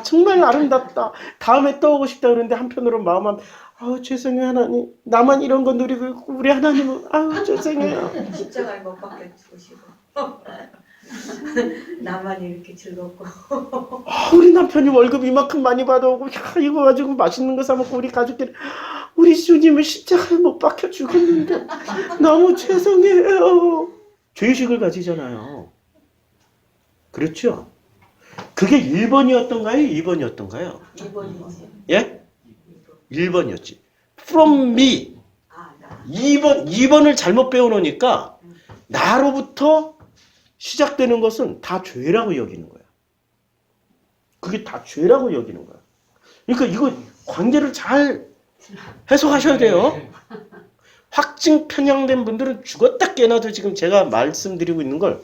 정말 아름답다. 다음에 또 오고 싶다 그러는데 한편으로 마음은 아우 죄송해요 하나님. 나만 이런 거 누리고 있고 우리 하나님은 아우 죄송해요.
십자가에 못 박혀 죽으시고 나만 이렇게 즐겁고
우리 남편이 월급 이만큼 많이 받아오고 야, 이거 가지고 맛있는 거 사 먹고 우리 가족끼리 우리 주님은 십자가에 못 박혀 죽었는데 너무 죄송해요. 죄의식을 가지잖아요. 그렇죠? 그게 1번이었던가요? 2번이었던가요?
2번이지.
예? 1번이었지. From me.
아, 나.
2번을 잘못 배워놓으니까 나로부터 시작되는 것은 다 죄라고 여기는 거야. 그게 다 죄라고 여기는 거야. 그러니까 이거 관계를 잘 해석하셔야 돼요. 확증 편향된 분들은 죽었다 깨나도 지금 제가 말씀드리고 있는 걸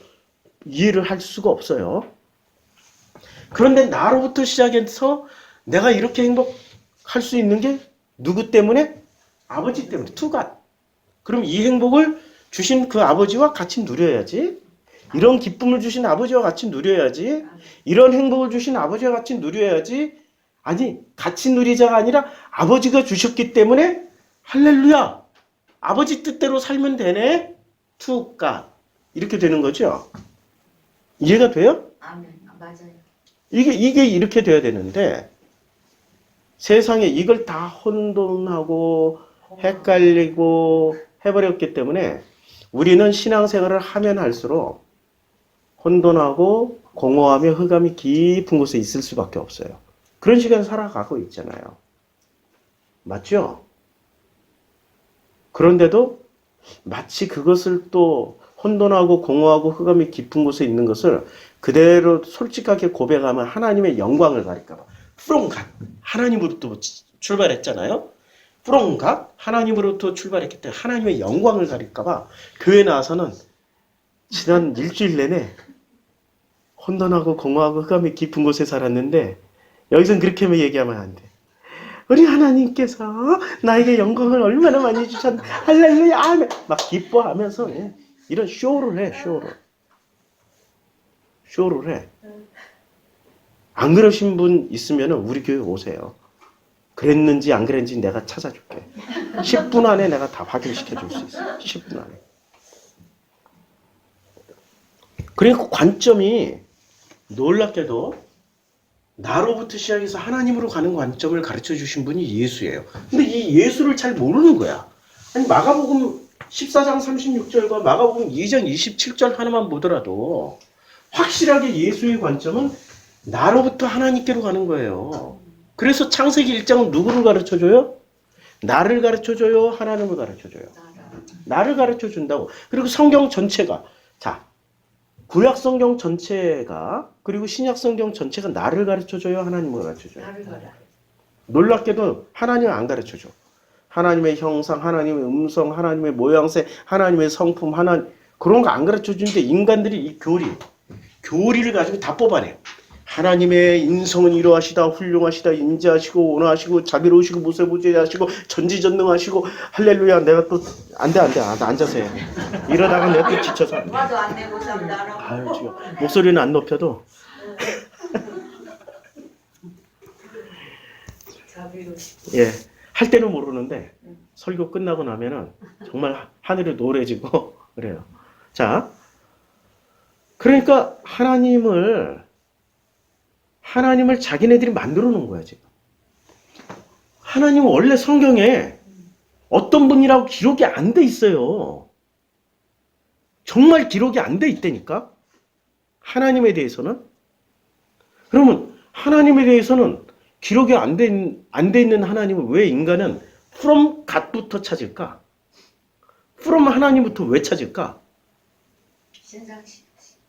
이해를 할 수가 없어요. 그런데 나로부터 시작해서 내가 이렇게 행복할 수 있는 게 누구 때문에? 아버지 때문에. 투갓. 그럼 이 행복을 주신 그 아버지와 같이 누려야지. 이런 기쁨을 주신 아버지와 같이 누려야지. 이런 행복을 주신 아버지와 같이 누려야지. 아니, 같이 누리자가 아니라 아버지가 주셨기 때문에 할렐루야. 아버지 뜻대로 살면 되네. 투갓. 이렇게 되는 거죠. 이해가 돼요?
아멘. 맞아요.
이게 이렇게 돼야 되는데 세상에 이걸 다 혼돈하고 헷갈리고 해버렸기 때문에 우리는 신앙생활을 하면 할수록 혼돈하고 공허하며 흑암이 깊은 곳에 있을 수밖에 없어요. 그런 시간 살아가고 있잖아요. 맞죠? 그런데도 마치 그것을 또 혼돈하고 공허하고 흑암이 깊은 곳에 있는 것을 그대로 솔직하게 고백하면 하나님의 영광을 가릴까 봐. From God. 하나님으로부터 출발했잖아요. From God. 하나님으로부터 출발했기 때문에 하나님의 영광을 가릴까 봐 교회 나와서는 지난 일주일 내내 혼돈하고 공허하고 흑암이 깊은 곳에 살았는데 여기선 그렇게 얘기하면 안 돼. 우리 하나님께서 나에게 영광을 얼마나 많이 주셨나. 할렐루야 아멘. 막 기뻐하면서 이런 쇼를 해. 쇼를 해. 안 그러신 분 있으면 우리 교회 오세요. 그랬는지 안 그랬는지 내가 찾아줄게. 10분 안에 내가 다 확인시켜 줄 수 있어. 10분 안에. 그러니까 관점이 놀랍게도 나로부터 시작해서 하나님으로 가는 관점을 가르쳐 주신 분이 예수예요. 근데 이 예수를 잘 모르는 거야. 아니 마가복음 14장 36절과 마가복음 2장 27절 하나만 보더라도 확실하게 예수의 관점은 나로부터 하나님께로 가는 거예요. 그래서 창세기 1장은 누구를 가르쳐줘요? 나를 가르쳐줘요? 하나님을 가르쳐줘요? 나를 가르쳐준다고. 그리고 성경 전체가 자 구약 성경 전체가 그리고 신약 성경 전체가 나를 가르쳐줘요? 하나님을 가르쳐줘요?
나를 가라.
놀랍게도 하나님은 안 가르쳐줘. 하나님의 형상, 하나님의 음성, 하나님의 모양새, 하나님의 성품, 그런 거 안 가르쳐주는데 인간들이 이 교리를 가지고 다 뽑아내요. 하나님의 인성은 이러하시다, 훌륭하시다, 인자하시고, 온화하시고, 자비로우시고, 무소부재하시고, 전지전능하시고, 할렐루야, 내가 또, 안 돼, 나 앉아서 해. 이러다가 내가 또 지쳐서 안 돼.
와도 안 내고 산다라고.
아유, 지금 목소리는 안 높여도.
자비로우시고.
예. 할 때는 모르는데, 설교 끝나고 나면은 정말 하늘이 노래지고, 그래요. 자. 그러니까 하나님을 자기네들이 만들어 놓은 거야, 지금. 하나님은 원래 성경에 어떤 분이라고 기록이 안 돼 있어요. 정말 기록이 안 돼 있다니까? 하나님에 대해서는? 그러면 하나님에 대해서는 기록이 안 돼 있는 하나님을 왜 인간은 from God부터 찾을까? from 하나님부터 왜 찾을까?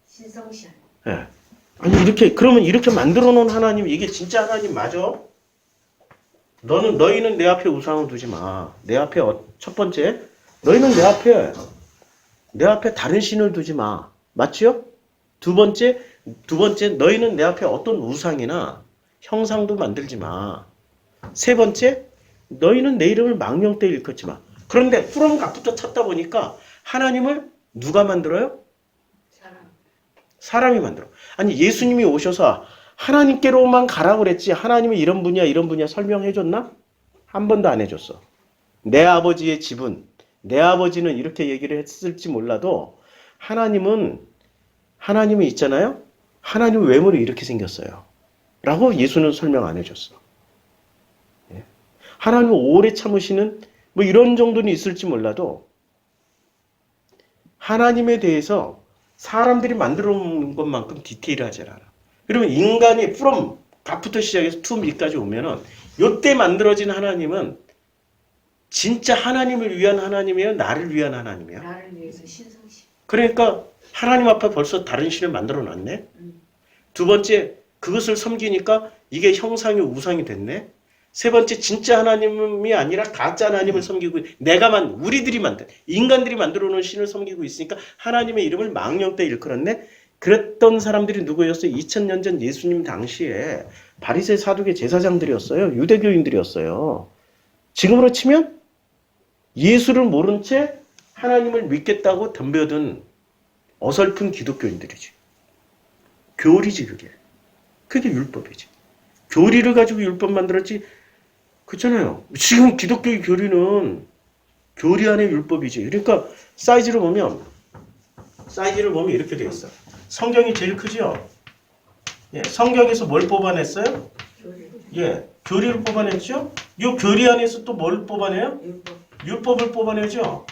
신성시한.
예. 아니 그러면 이렇게 만들어 놓은 하나님 이게 진짜 하나님 맞아? 너희는 내 앞에 우상을 두지 마. 내 앞에 첫 번째 너희는 내 앞에 다른 신을 두지 마. 맞죠? 두 번째 너희는 내 앞에 어떤 우상이나 형상도 만들지 마. 세 번째, 너희는 내 이름을 망령되이 일컫지 마. 그런데 from God부터 찾다 보니까 하나님을 누가 만들어요?
사람.
사람이 만들어. 아니 예수님이 오셔서 하나님께로만 가라고 그랬지 하나님이 이런 분이야 이런 분이야 설명해 줬나? 한 번도 안 해줬어. 내 아버지의 집은 내 아버지는 이렇게 얘기를 했을지 몰라도 하나님이 있잖아요. 하나님 외모는 이렇게 생겼어요. 라고 예수는 설명 안 해줬어. 예. 하나님은 오래 참으시는 뭐 이런 정도는 있을지 몰라도 하나님에 대해서 사람들이 만들어 놓은 것만큼 디테일하지 않아. 그러면 인간이 from God부터 시작해서 to me까지 오면은 요때 만들어진 하나님은 진짜 하나님을 위한 하나님이에요? 나를 위한 하나님이에요?
나를 위해서 신성신.
그러니까 하나님 앞에 벌써 다른 신을 만들어 놨네. 두 번째, 그것을 섬기니까 이게 형상이 우상이 됐네. 세 번째, 진짜 하나님이 아니라 가짜 하나님을 섬기고 우리들이 인간들이 만들어 놓은 신을 섬기고 있으니까 하나님의 이름을 망령되이 일컬었네. 그랬던 사람들이 누구였어요? 2000년 전 예수님 당시에 바리새 사두개 제사장들이었어요. 유대교인들이었어요. 지금으로 치면 예수를 모른 채 하나님을 믿겠다고 덤벼든 어설픈 기독교인들이지. 교리지 그게. 그게 율법이지. 교리를 가지고 율법 만들었지. 그렇잖아요. 지금 기독교의 교리는 교리 안에 율법이지. 그러니까 사이즈를 보면 이렇게 되어 있어. 성경이 제일 크죠? 예, 성경에서 뭘 뽑아냈어요?
교리.
예, 교리를 뽑아냈죠? 이 교리 안에서 또 뭘 뽑아내요?
율법.
율법을 뽑아내죠?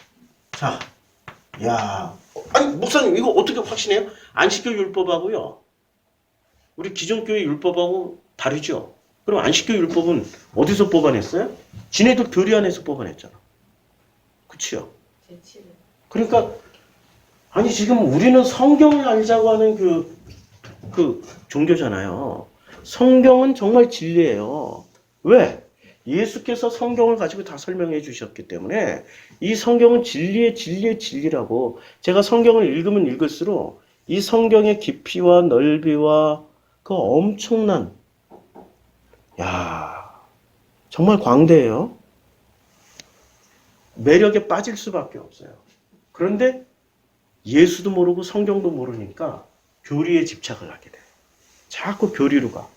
자, 야, 아니, 목사님, 이거 어떻게 확신해요? 안식교 율법하고요. 우리 기존교회 율법하고 다르죠? 그럼 안식교 율법은 어디서 뽑아냈어요? 지네도 교리 안에서 뽑아냈잖아. 그치요?
제7회.
그러니까, 아니, 지금 우리는 성경을 알자고 하는 그 종교잖아요. 성경은 정말 진리예요. 왜? 예수께서 성경을 가지고 다 설명해 주셨기 때문에 이 성경은 진리의 진리라고. 제가 성경을 읽으면 읽을수록 이 성경의 깊이와 넓이와 그 엄청난, 야, 정말 광대해요. 매력에 빠질 수밖에 없어요. 그런데 예수도 모르고 성경도 모르니까 교리에 집착을 하게 돼. 자꾸 교리로 가.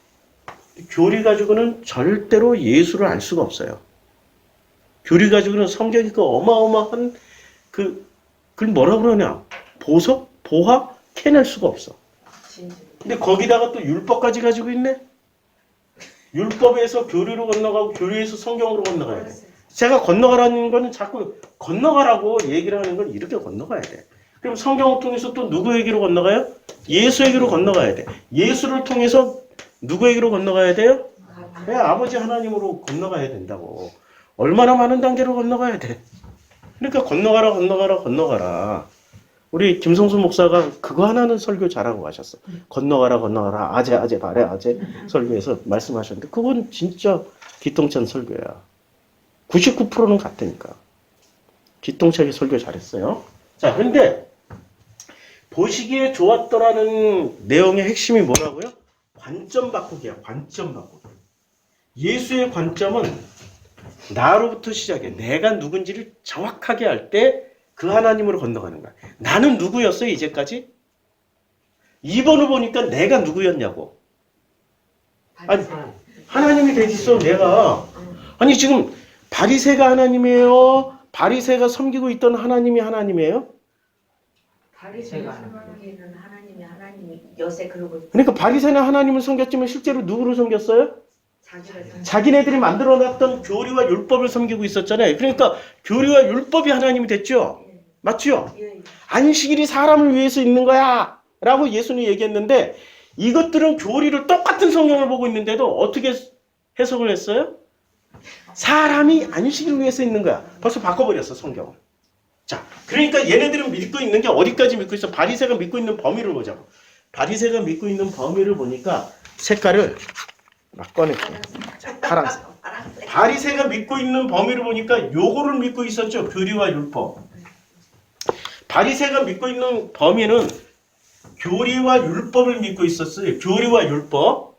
교리 가지고는 절대로 예수를 알 수가 없어요. 교리 가지고는 성경이 그 어마어마한 그걸 뭐라 그러냐? 보석? 보화? 캐낼 수가 없어.
진실.
근데 거기다가 또 율법까지 가지고 있네? 율법에서 교리로 건너가고 교리에서 성경으로 건너가야 돼. 제가 건너가라는 거는 자꾸 건너가라고 얘기를 하는 건 이렇게 건너가야 돼. 그럼 성경을 통해서 또 누구에게로 건너가요? 예수에게로 건너가야 돼. 예수를 통해서 누구에게로 건너가야 돼요? 네, 아버지 하나님으로 건너가야 된다고. 얼마나 많은 단계로 건너가야 돼. 그러니까 건너가라. 우리 김성수 목사가 그거 하나는 설교 잘하고 가셨어. 건너가라. 아재, 발해, 아재 설교에서 말씀하셨는데 그건 진짜 기똥찬 설교야. 99%는 같으니까. 기똥차게 설교 잘했어요. 자, 근데 보시기에 좋았더라는 내용의 핵심이 뭐라고요? 관점 바꾸기야. 관점 바꾸기. 예수의 관점은 나로부터 시작해. 내가 누군지를 정확하게 알 때 그 하나님으로 건너가는 거야. 나는 누구였어요, 이제까지? 2번을 보니까 내가 누구였냐고. 아니, 하나님이 되겠어, 내가. 아니, 지금 바리새가 하나님이에요? 바리새가 섬기고 있던 하나님이 하나님이에요?
바리새가 섬기는 하나님이 여세 그러고
그러니까 바리새는 하나님을 섬겼지만 실제로 누구를 섬겼어요? 자기네들이 만들어놨던 교리와 율법을 섬기고 있었잖아요. 그러니까 교리와 율법이 하나님이 됐죠? 맞죠?
예.
안식일이 사람을 위해서 있는 거야 라고 예수님이 얘기했는데 이것들은 교리를 똑같은 성경을 보고 있는데도 어떻게 해석을 했어요? 사람이 안식일을 위해서 있는 거야. 벌써 바꿔버렸어, 성경을. 자, 그러니까 얘네들은 믿고 있는 게 어디까지 믿고 있어? 바리새가 믿고 있는 범위를 보자고. 바리새가 믿고 있는 범위를 보니까 색깔을 막 꺼낼게요. 자, 파란색. 바리새가 믿고 있는 범위를 보니까 요거를 믿고 있었죠. 교리와 율법. 바리새가 믿고 있는 범위는 교리와 율법을 믿고 있었어요. 교리와 율법.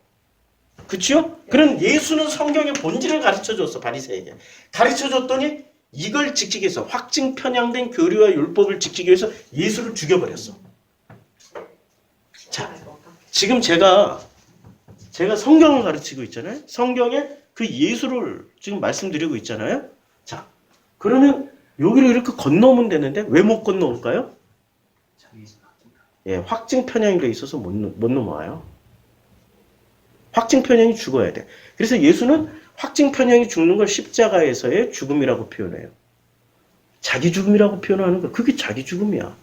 그치요? 그런 예수는 성경의 본질을 가르쳐줬어, 바리새에게. 가르쳐줬더니 이걸 지키기 위해서 확증 편향된 교리와 율법을 지키기 위해서 예수를 죽여버렸어. 자, 지금 제가 성경을 가르치고 있잖아요. 성경에 그 예수를 지금 말씀드리고 있잖아요. 자, 그러면 여기를 이렇게 건너면 되는데 왜 못 건너올까요? 예, 확증 편향이 돼 있어서 못 넘어와요. 확증 편향이 죽어야 돼. 그래서 예수는 확증 편향이 죽는 걸 십자가에서의 죽음이라고 표현해요. 자기 죽음이라고 표현하는 거, 그게 자기 죽음이야.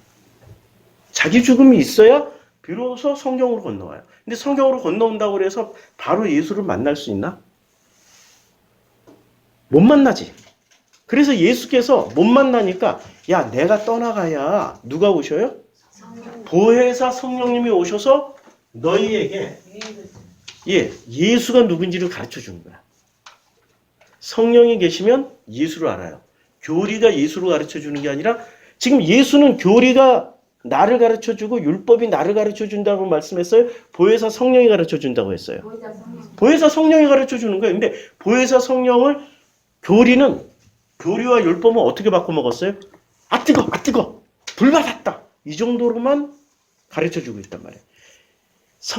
자기 죽음이 있어야 비로소 성경으로 건너와요. 근데 성경으로 건너온다고 해서 바로 예수를 만날 수 있나? 못 만나지. 그래서 예수께서 못 만나니까 야, 내가 떠나가야 누가 오셔요? 보혜사 성령님이 오셔서 너희에게 예수가 누군지를 가르쳐 주는 거야. 성령이 계시면 예수를 알아요. 교리가 예수를 가르쳐 주는 게 아니라 지금 예수는 교리가 나를 가르쳐 주고 율법이 나를 가르쳐 준다고 말씀했어요? 보혜사 성령이 가르쳐 준다고 했어요? 보혜사 성령이 가르쳐 주는 거예요. 근데 보혜사 성령을 교리와 율법은 어떻게 바꿔 먹었어요? 아 뜨거 불 받았다 이 정도로만 가르쳐 주고 있단 말이에요.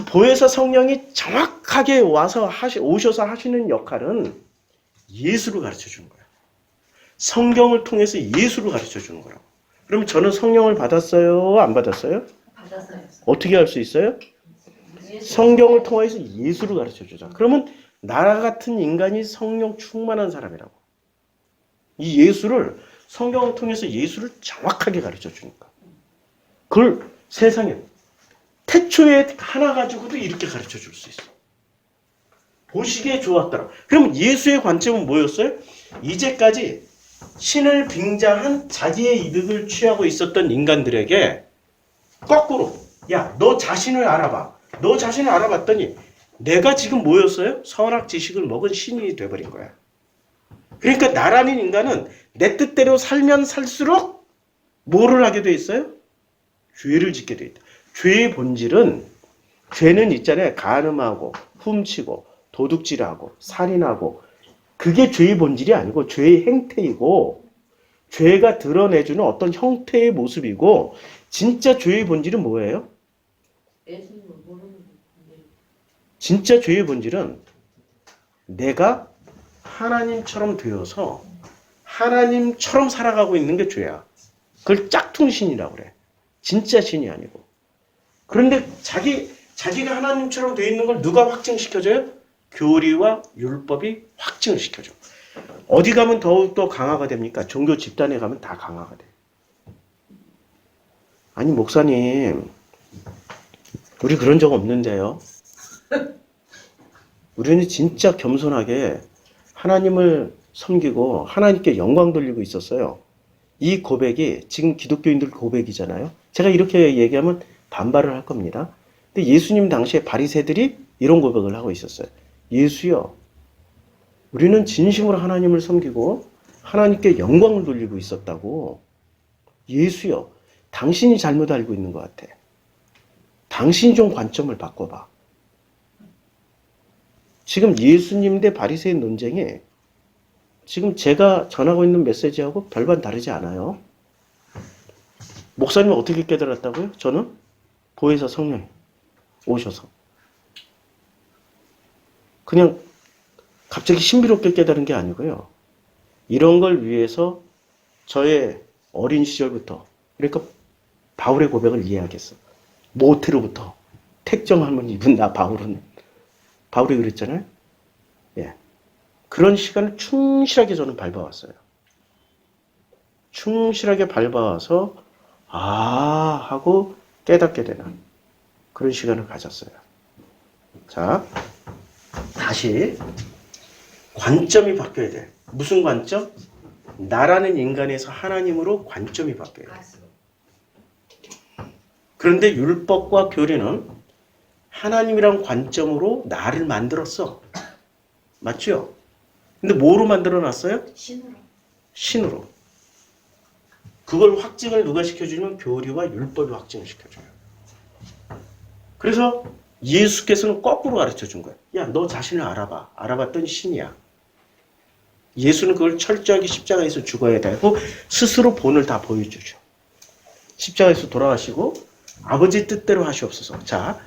보혜사 성령이 정확하게 오셔서 하시는 역할은 예수를 가르쳐 주는 거예요. 성경을 통해서 예수를 가르쳐 주는 거라고. 그러면 저는 성령을 받았어요? 안 받았어요?
받았어요.
어떻게 할 수 있어요? 성경을 통해서 예수를 가르쳐 주자. 그러면 나라 같은 인간이 성령 충만한 사람이라고. 이 예수를 성경을 통해서 예수를 정확하게 가르쳐 주니까. 그걸 세상에 태초에 하나 가지고도 이렇게 가르쳐 줄 수 있어. 보시기에 좋았더라. 그럼 예수의 관점은 뭐였어요? 이제까지 신을 빙자한 자기의 이득을 취하고 있었던 인간들에게 거꾸로 야, 너 자신을 알아봐. 너 자신을 알아봤더니 내가 지금 뭐였어요? 선악 지식을 먹은 신이 돼버린 거야. 그러니까 나라는 인간은 내 뜻대로 살면 살수록 뭐를 하게 돼 있어요? 죄를 짓게 돼 있다. 죄의 본질은 죄는 있잖아요. 간음하고 훔치고 도둑질하고 살인하고 그게 죄의 본질이 아니고 죄의 행태이고 죄가 드러내주는 어떤 형태의 모습이고 진짜 죄의 본질은 뭐예요? 진짜 죄의 본질은 내가 하나님처럼 되어서 하나님처럼 살아가고 있는 게 죄야. 그걸 짝퉁신이라고 그래. 진짜 신이 아니고. 그런데 자기가 하나님처럼 되어 있는 걸 누가 확증시켜줘요? 교리와 율법이 확증을 시켜줘. 어디 가면 더욱더 강화가 됩니까? 종교 집단에 가면 다 강화가 돼. 아니 목사님 우리 그런 적 없는데요. 우리는 진짜 겸손하게 하나님을 섬기고 하나님께 영광 돌리고 있었어요. 이 고백이 지금 기독교인들 고백이잖아요. 제가 이렇게 얘기하면 반발을 할 겁니다. 근데 예수님 당시에 바리새들이 이런 고백을 하고 있었어요. 예수여, 우리는 진심으로 하나님을 섬기고 하나님께 영광을 돌리고 있었다고. 예수여, 당신이 잘못 알고 있는 것 같아. 당신이 좀 관점을 바꿔봐. 지금 예수님 대 바리새의 논쟁이 지금 제가 전하고 있는 메시지하고 별반 다르지 않아요. 목사님은 어떻게 깨달았다고요? 저는 보혜사 성령이 오셔서 그냥 갑자기 신비롭게 깨달은 게 아니고요. 이런 걸 위해서 저의 어린 시절부터 그러니까 바울의 고백을 이해하겠어. 모태로부터 택정함을 입은 나 바울이 그랬잖아요. 예. 그런 시간을 충실하게 저는 밟아왔어요. 충실하게 밟아와서 하고 깨닫게 되는 그런 시간을 가졌어요. 자, 다시 관점이 바뀌어야 돼. 무슨 관점? 나라는 인간에서 하나님으로 관점이 바뀌어요. 그런데 율법과 교리는 하나님이란 관점으로 나를 만들었어. 맞죠? 근데 뭐로 만들어놨어요? 신으로. 그걸 확증을 누가 시켜주냐면 교리와 율법이 확증을 시켜줘요. 그래서 예수께서는 거꾸로 가르쳐 준 거야. 야, 너 자신을 알아봐. 알아봤더니 신이야. 예수는 그걸 철저하게 십자가에서 죽어야 되고 스스로 본을 다 보여주죠. 십자가에서 돌아가시고 아버지 뜻대로 하시옵소서. 자,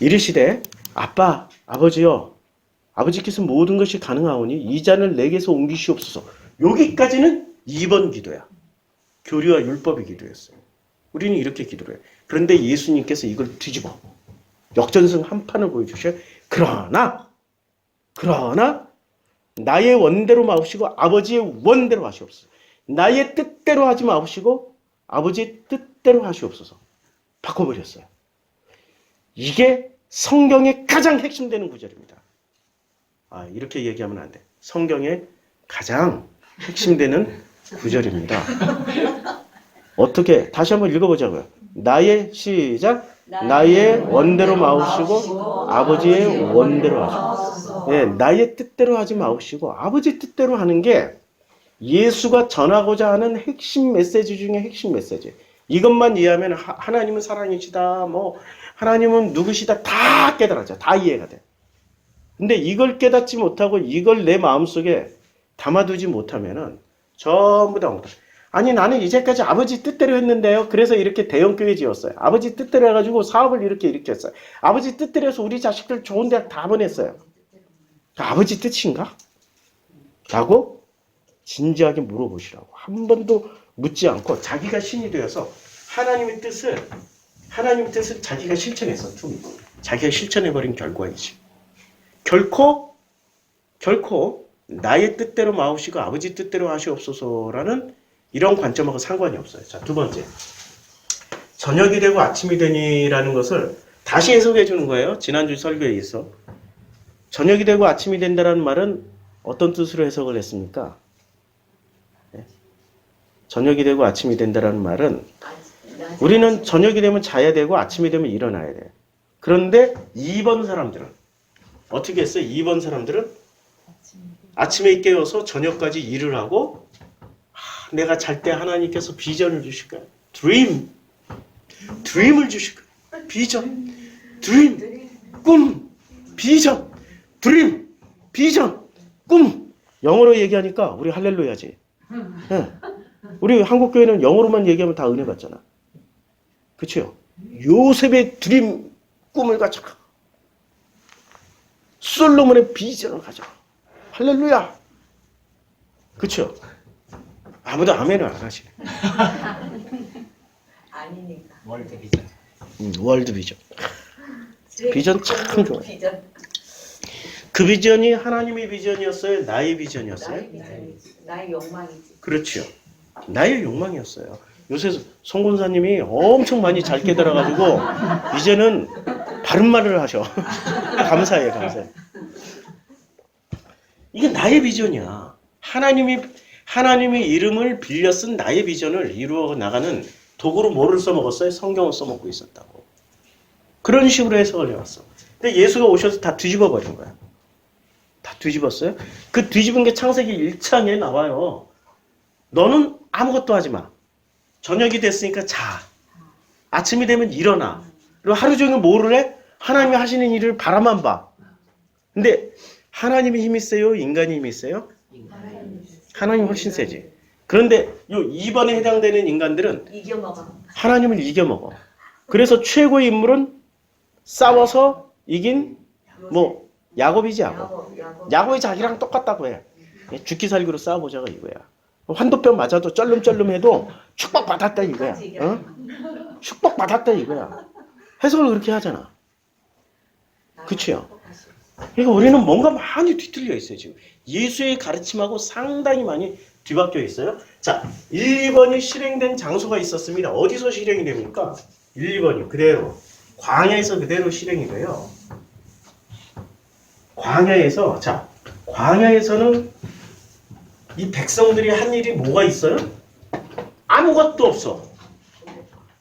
이르시되 아빠, 아버지여, 아버지께서 모든 것이 가능하오니 이 잔을 내게서 옮기시옵소서. 여기까지는 2번 기도야. 교리와 율법의 기도였어요. 우리는 이렇게 기도를 해요. 그런데 예수님께서 이걸 뒤집어 역전승 한 판을 보여주셔요. 그러나 나의 원대로 마옵시고 아버지의 원대로 하시옵소서. 나의 뜻대로 하지 마옵시고 아버지의 뜻대로 하시옵소서. 바꿔버렸어요. 이게 성경의 가장 핵심되는 구절입니다. 아, 이렇게 얘기하면 안 돼. 성경의 가장 핵심되는 구절입니다. 어떻게? 다시 한번 읽어보자고요. 나의 시작. 나의 원대로 마옵시고 아버지의 원대로 하시옵소서. 예, 나의 뜻대로 하지 마옵시고 아버지 뜻대로 하는 게 예수가 전하고자 하는 핵심 메시지 중에 핵심 메시지. 이것만 이해하면 하나님은 사랑이시다, 뭐 하나님은 누구시다 다 깨달아져. 다 이해가 돼. 근데 이걸 깨닫지 못하고 이걸 내 마음속에 담아두지 못하면은 전부 다 엉뚱해. 아니 나는 이제까지 아버지 뜻대로 했는데요. 그래서 이렇게 대형교회 지었어요. 아버지 뜻대로 해가지고 사업을 이렇게 했어요. 아버지 뜻대로 해서 우리 자식들 좋은 대학 다 보냈어요. 아버지 뜻인가? 라고 진지하게 물어보시라고. 한 번도 묻지 않고 자기가 신이 되어서 하나님의 뜻을 자기가 실천해서 자기가 실천해버린 결과이지. 결코 나의 뜻대로 마옵시고 아버지 뜻대로 하시옵소서라는 이런 관점하고 상관이 없어요. 자, 두 번째. 저녁이 되고 아침이 되니라는 것을 다시 해석해 주는 거예요. 지난주 설교에 있어. 저녁이 되고 아침이 된다는 말은 어떤 뜻으로 해석을 했습니까? 네? 저녁이 되고 아침이 된다는 말은 우리는 저녁이 되면 자야 되고 아침이 되면 일어나야 돼요. 그런데 2번 사람들은 어떻게 했어요? 2번 사람들은 아침에 깨어서 저녁까지 일을 하고 내가 잘 때 하나님께서 비전을 주실 거야. 드림을 주실 거야. 비전, 드림, 꿈, 비전, 드림, 비전, 꿈. 영어로 얘기하니까 우리 할렐루야지. 네. 우리 한국교회는 영어로만 얘기하면 다 은혜 받잖아. 그렇죠? 요셉의 드림, 꿈을 가져. 솔로몬의 비전을 가져. 할렐루야. 그렇죠? 아무도 아멘을 안 하시네.
아니니까.
월드 비전.
월드 비전. 비전 참 좋아요.
비전.
그 비전이 하나님의 비전이었어요? 나의 비전이었어요?
나의 비전이지. 나의 욕망이지.
그렇죠. 나의 욕망이었어요. 요새 송권사님이 엄청 많이 잘 깨달아가지고 이제는 바른 말을 하셔. 감사해요, 감사해. 이게 나의 비전이야. 하나님의 이름을 빌려 쓴 나의 비전을 이루어 나가는 도구로 뭐를 써먹었어요? 성경을 써먹고 있었다고. 그런 식으로 해석을 해왔어. 근데 예수가 오셔서 다 뒤집어 버린 거야. 다 뒤집었어요. 그 뒤집은 게 창세기 1장에 나와요. 너는 아무것도 하지 마. 저녁이 됐으니까 자. 아침이 되면 일어나. 그리고 하루 종일 뭐를 해? 하나님이 하시는 일을 바라만 봐. 근데 하나님의 힘이 세요? 인간의 힘이 세요? 하나님이 훨씬 세지. 그런데 요 2번에 해당되는 인간들은
이겨먹어.
하나님을 이겨먹어. 그래서 최고의 인물은 싸워서 이긴 뭐 야곱이지 야곱. 야곱이 자기랑 똑같다고 해. 죽기 살기로 싸워보자가 이거야. 환도병 맞아도 쩔름쩔름해도 축복받았다 이거야. 어? 축복받았다 이거야. 해석을 그렇게 하잖아. 그치요? 그러니까 우리는 뭔가 많이 뒤틀려 있어요 지금. 예수의 가르침하고 상당히 많이 뒤바뀌어 있어요. 자, 1, 2번이 실행된 장소가 있었습니다. 어디서 실행이 됩니까? 1, 2번이 그대로 광야에서 그대로 실행이 돼요. 광야에서 자, 광야에서는 이 백성들이 한 일이 뭐가 있어요? 아무것도 없어.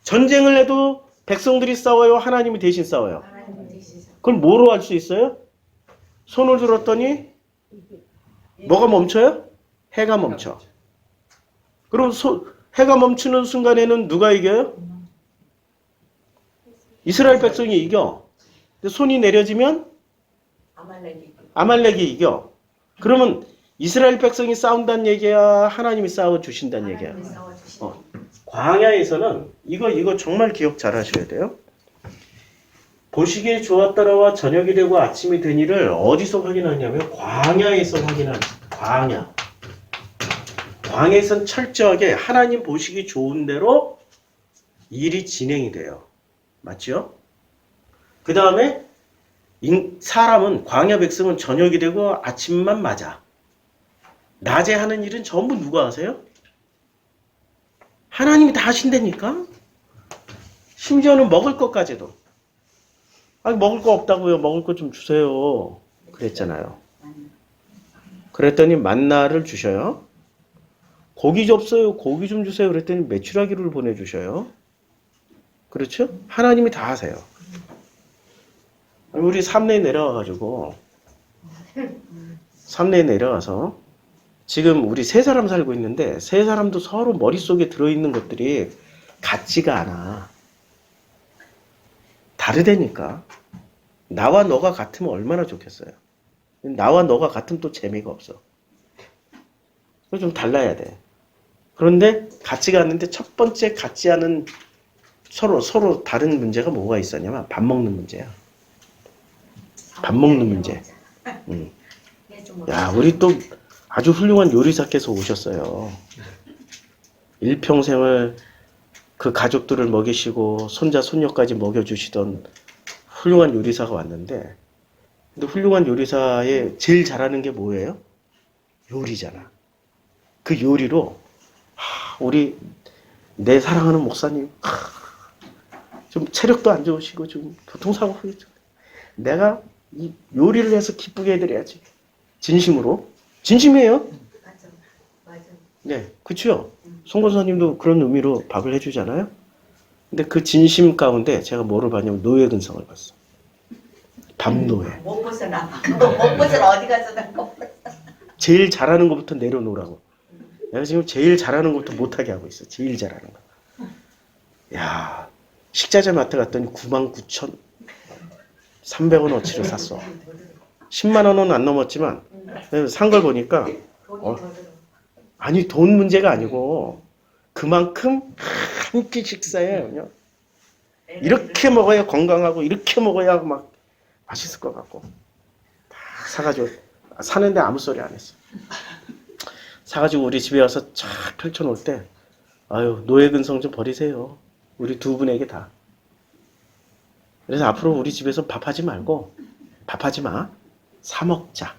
전쟁을 해도 백성들이 싸워요? 하나님이 대신 싸워요? 그걸 뭐로 할 수 있어요? 손을 들었더니 뭐가 멈춰요? 해가 멈춰. 그럼 해가 멈추는 순간에는 누가 이겨요? 이스라엘 백성이 이겨. 근데 손이 내려지면
아말렉이
아말렉이 이겨. 그러면 이스라엘 백성이 싸운다는 얘기야? 하나님이 싸워주신다는 얘기야?
하나님이 싸워주시는
광야에서는 이거 정말 기억 잘 하셔야 돼요. 보시기에 좋았더라와 저녁이 되고 아침이 되니를 어디서 확인하냐면 광야에서 확인하는 광야. 광야에선 철저하게 하나님 보시기 좋은 대로 일이 진행이 돼요. 맞죠? 그 다음에 사람은 광야 백성은 저녁이 되고 아침만 맞아. 낮에 하는 일은 전부 누가 하세요? 하나님이 다 하신다니까? 심지어는 먹을 것까지도. 아니, 먹을 거 없다고요. 먹을 거 좀 주세요. 그랬잖아요. 그랬더니 만나를 주셔요. 고기 없어요. 고기 좀 주세요. 그랬더니 메추라기를 보내주셔요. 그렇죠? 하나님이 다 하세요. 우리 삼내에 내려와가지고 삼내에 내려가서 지금 우리 세 사람 살고 있는데 세 사람도 서로 머릿속에 들어있는 것들이 같지가 않아. 다르다니까. 나와 너가 같으면 얼마나 좋겠어요. 나와 너가 같으면 또 재미가 없어. 좀 달라야 돼. 그런데 같지가 않는데 첫 번째 같지 않은 서로 다른 문제가 뭐가 있었냐면 밥 먹는 문제야. 밥 먹는 문제. 야, 우리 또 아주 훌륭한 요리사께서 오셨어요. 일평생을 그 가족들을 먹이시고 손자 손녀까지 먹여주시던 훌륭한 요리사가 왔는데, 근데 훌륭한 요리사의 제일 잘하는 게 뭐예요? 요리잖아. 그 요리로 우리 내 사랑하는 목사님 좀 체력도 안 좋으시고 좀 교통사고 후유증, 내가 이 요리를 해서 기쁘게 해드려야지. 진심으로. 진심이에요.
맞아. 맞아.
네, 그렇죠. 송 권사님도 그런 의미로 밥을 해주잖아요. 근데 그 진심 가운데 제가 뭐를 봤냐면 노예 근성을 봤어. 밤노예.
못 벗어나. 못 벗어나. 어디 가서 나
제일 잘하는 것부터 내려놓으라고. 내가 지금 제일 잘하는 것부터 못하게 하고 있어. 제일 잘하는 거. 야, 식자재 마트 갔더니 99,300원어치를 샀어. 10만 원은 안 넘었지만 산 걸 보니까
돈이 더 들어.
아니 돈 문제가 아니고 그만큼 한 끼 식사에 그냥 이렇게 먹어야 건강하고 이렇게 먹어야 막 맛있을 것 같고 다 사가지고 사는데 아무 소리 안 했어. 사가지고 우리 집에 와서 쫙 펼쳐놓을 때 아유 노예 근성 좀 버리세요. 우리 두 분에게 다. 그래서 앞으로 우리 집에서 밥하지 말고 밥하지 마. 사 먹자.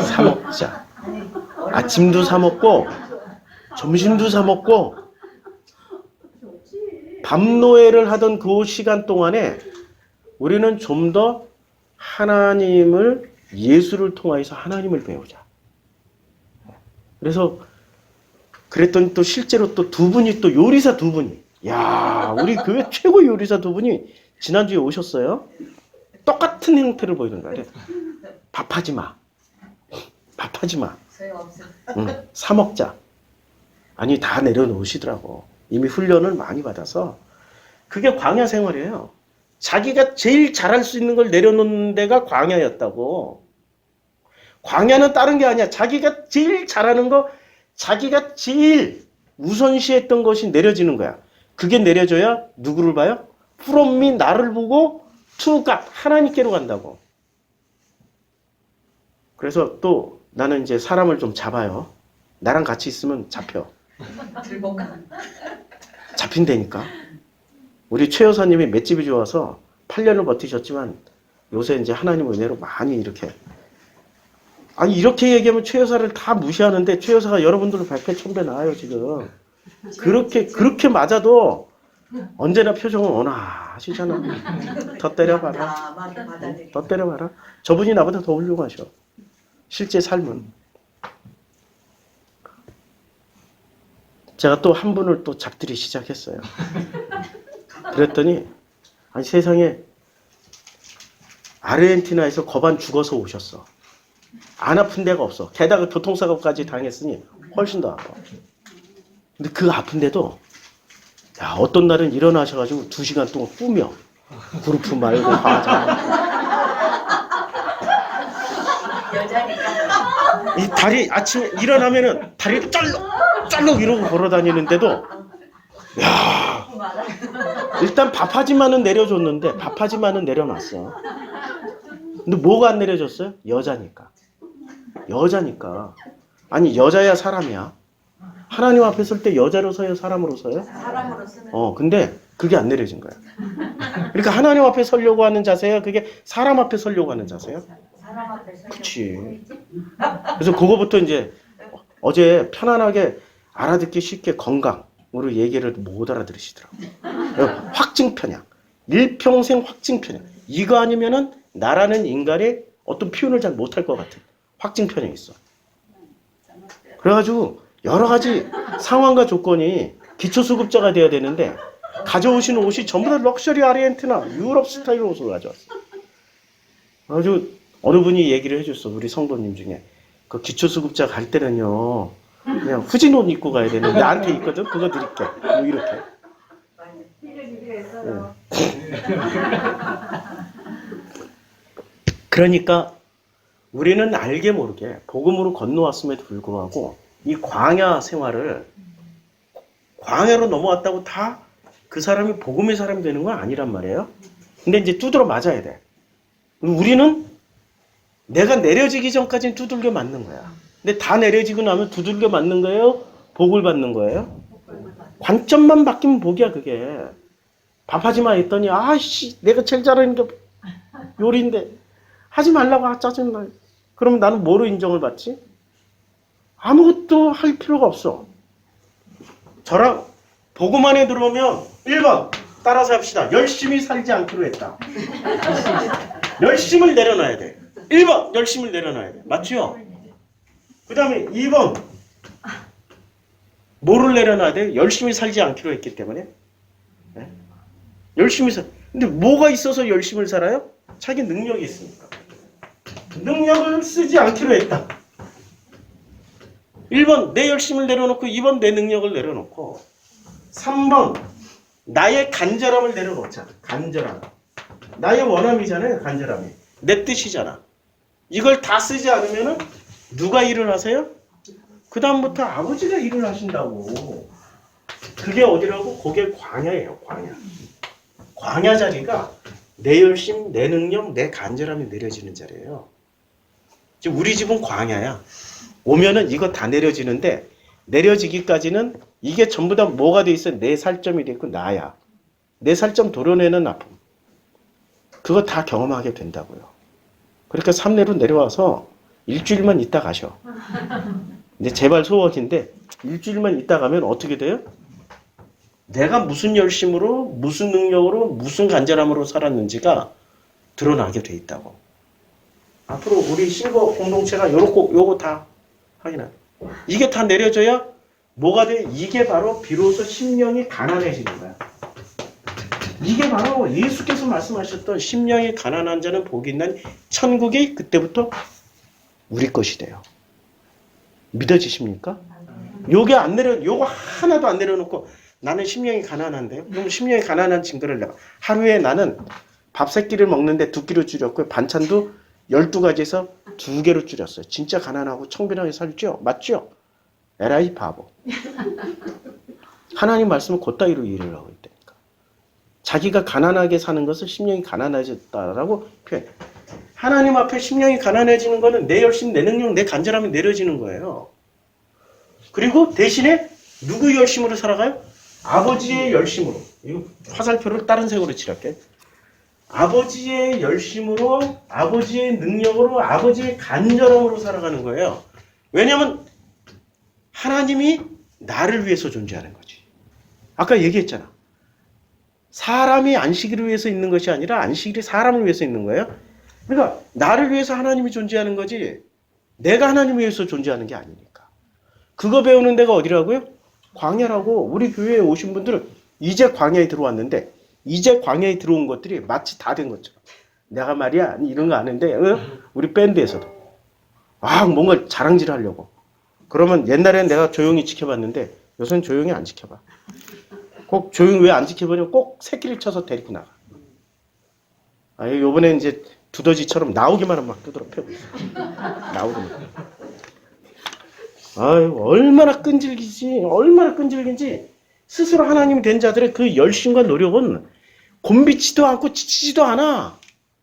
사 먹자. 아침도 사 먹고 점심도 사 먹고 밤노예를 하던 그 시간 동안에 우리는 좀 더 하나님을 예수를 통하여서 하나님을 배우자. 그래서 그랬더니 또 실제로 또 두 분이 또 요리사 두 분이 야 우리 교회 최고 요리사 두 분이 지난주에 오셨어요. 똑같은 형태를 보이는 거야. 밥하지 마. 밥하지 마.
소용없어.
사 먹자. 아니 다 내려놓으시더라고. 이미 훈련을 많이 받아서. 그게 광야 생활이에요. 자기가 제일 잘할 수 있는 걸 내려놓는 데가 광야였다고. 광야는 다른 게 아니야. 자기가 제일 잘하는 거, 자기가 제일 우선시했던 것이 내려지는 거야. 그게 내려져야 누구를 봐요? from me, 나를 보고 to God, 하나님께로 간다고. 그래서 또 나는 이제 사람을 좀 잡아요. 나랑 같이 있으면 잡혀.
들고 가.
잡힌다니까. 우리 최 여사님이 맷집이 좋아서 8년을 버티셨지만 요새 이제 하나님 은혜로 많이 이렇게. 아니 이렇게 얘기하면 최 여사를 다 무시하는데 최 여사가 여러분들로 100배 1000배 나아요 지금. 그렇게 맞아도 언제나 표정은 온화하시잖아. 더 때려봐라. 더 때려봐라. 저분이 나보다 더 훌륭하셔. 실제 삶은. 제가 또 한 분을 또 잡들이 시작했어요. 그랬더니 아니 세상에 아르헨티나에서 거반 죽어서 오셨어. 안 아픈 데가 없어. 게다가 교통사고까지 당했으니 훨씬 더 아파. 근데 그 아픈데도 야 어떤 날은 일어나셔가지고 2시간 동안 꾸며 그룹 말고 화장.
여자니까.
이 다리 아침에 일어나면은 다리를 짤룩 이러고 걸어 다니는데도 야 일단 밥하지만은 내려줬는데 밥하지만은 내려놨어. 근데 뭐가 안 내려줬어요? 여자니까. 여자니까. 아니 여자야 사람이야. 하나님 앞에 설 때 여자로 서요 사람으로 서요?
사람으로 쓰는.
근데 그게 안 내려진 거야. 그러니까 하나님 앞에 서려고 하는 자세야 그게 사람 앞에 서려고 하는 자세요?
사람 앞에 서.
그치. 그래서 그거부터 이제 어제 편안하게 알아듣기 쉽게 건강으로 얘기를 못 알아들으시더라고요. 확증 편향. 일평생 확증 편향. 이거 아니면은 나라는 인간의 어떤 표현을 잘 못할 것 같은 확증 편향이 있어. 그래가지고 여러 가지 상황과 조건이 기초수급자가 돼야 되는데 가져오시는 옷이 전부 다 럭셔리 아르헨티나 유럽 스타일 옷을 가져왔어. 아주 어느 분이 얘기를 해줬어. 우리 성도님 중에 그 기초수급자 갈 때는요 그냥 후진 옷 입고 가야 되는데 나한테 있거든. 그거 드릴게. 뭐 이렇게. 응. 그러니까 우리는 알게 모르게 복음으로 건너왔음에도 불구하고 이 광야 생활을 광야로 넘어왔다고 다 그 사람이 복음의 사람이 되는 건 아니란 말이에요. 근데 이제 두드러 맞아야 돼. 우리는 내가 내려지기 전까지는 두들겨 맞는 거야. 근데 다 내려지고 나면 두들겨 맞는 거예요? 복을 받는 거예요? 관점만 바뀌면 복이야 그게. 밥하지 마 했더니 아씨 내가 제일 잘하는 게 요리인데 하지 말라고 짜증나. 그러면 나는 뭐로 인정을 받지? 아무것도 할 필요가 없어. 저랑 복음 안에 들어오면 1번 따라서 합시다. 열심히 살지 않기로 했다. 열심을 내려놔야 돼. 1번 열심을 내려놔야 돼. 맞죠? 그 다음에 2번 뭐를 내려놔야 돼? 열심히 살지 않기로 했기 때문에. 네? 열심히 살. 근데 뭐가 있어서 열심을 살아요? 자기 능력이 있으니까. 능력을 쓰지 않기로 했다. 1번 내 열심을 내려놓고 2번 내 능력을 내려놓고 3번 나의 간절함을 내려놓자. 간절함. 나의 원함이잖아요. 간절함이. 내 뜻이잖아. 이걸 다 쓰지 않으면 누가 일을 하세요? 그 다음부터 아버지가 일을 하신다고. 그게 어디라고? 그게 광야예요. 광야. 광야 자리가 내 열심, 내 능력, 내 간절함이 내려지는 자리예요. 지금 우리 집은 광야야. 오면은 이거 다 내려지는데 내려지기까지는 이게 전부 다 뭐가 돼 있어? 내 살점이 돼 있고 나야. 내 살점 도려내는 아픔. 그거 다 경험하게 된다고요. 그러니까 삼내로 내려와서 일주일만 있다 가셔. 근데 제발 소원인데 일주일만 있다 가면 어떻게 돼요? 내가 무슨 열심으로, 무슨 능력으로, 무슨 간절함으로 살았는지가 드러나게 돼 있다고. 앞으로 우리 신거 공동체가 요거 다 확인하고. 이게 다 내려져야 뭐가 돼? 이게 바로 비로소 심령이 가난해지는 거야. 이게 바로 예수께서 말씀하셨던 심령이 가난한 자는 복이 있는 천국이 그때부터 우리 것이 돼요. 믿어지십니까? 요거 하나도 안 내려놓고 나는 심령이 가난한데요? 그럼 심령이 가난한 증거를 내가. 하루에 나는 밥 3끼를 먹는데 2끼로 줄였고요. 반찬도 12가지에서 2개로 줄였어요. 진짜 가난하고 청빈하게 살죠? 맞죠? 에라이 바보. 하나님 말씀은 그따위로 일을 하고 있다니까. 자기가 가난하게 사는 것을 심령이 가난해졌다라고 표현해. 하나님 앞에 심령이 가난해지는 거는 내 열심, 내 능력, 내 간절함이 내려지는 거예요. 그리고 대신에 누구 열심으로 살아가요? 아버지의 열심으로. 이거 화살표를 다른 색으로 칠할게. 아버지의 열심으로, 아버지의 능력으로, 아버지의 간절함으로 살아가는 거예요. 왜냐하면 하나님이 나를 위해서 존재하는 거지. 아까 얘기했잖아. 사람이 안식일을 위해서 있는 것이 아니라 안식일이 사람을 위해서 있는 거예요. 그러니까 나를 위해서 하나님이 존재하는 거지 내가 하나님을 위해서 존재하는 게 아니니까. 그거 배우는 데가 어디라고요? 광야라고. 우리 교회에 오신 분들은 이제 광야에 들어왔는데 이제 광야에 들어온 것들이 마치 다 된 것처럼. 내가 말이야 이런 거 아는데 우리 밴드에서도 뭔가 자랑질 하려고. 그러면 옛날엔 내가 조용히 지켜봤는데 요새는 조용히 안 지켜봐. 꼭 조용히 왜 안 지켜보냐면 꼭 새끼를 쳐서 데리고 나가. 아, 요번에 이제 두더지처럼 나오기만 하면 막 두드러 패고 있어. 나오기만. 아유, 얼마나 끈질기지, 얼마나 끈질긴지. 스스로 하나님이 된 자들의 그 열심과 노력은 곤비치도 않고 지치지도 않아.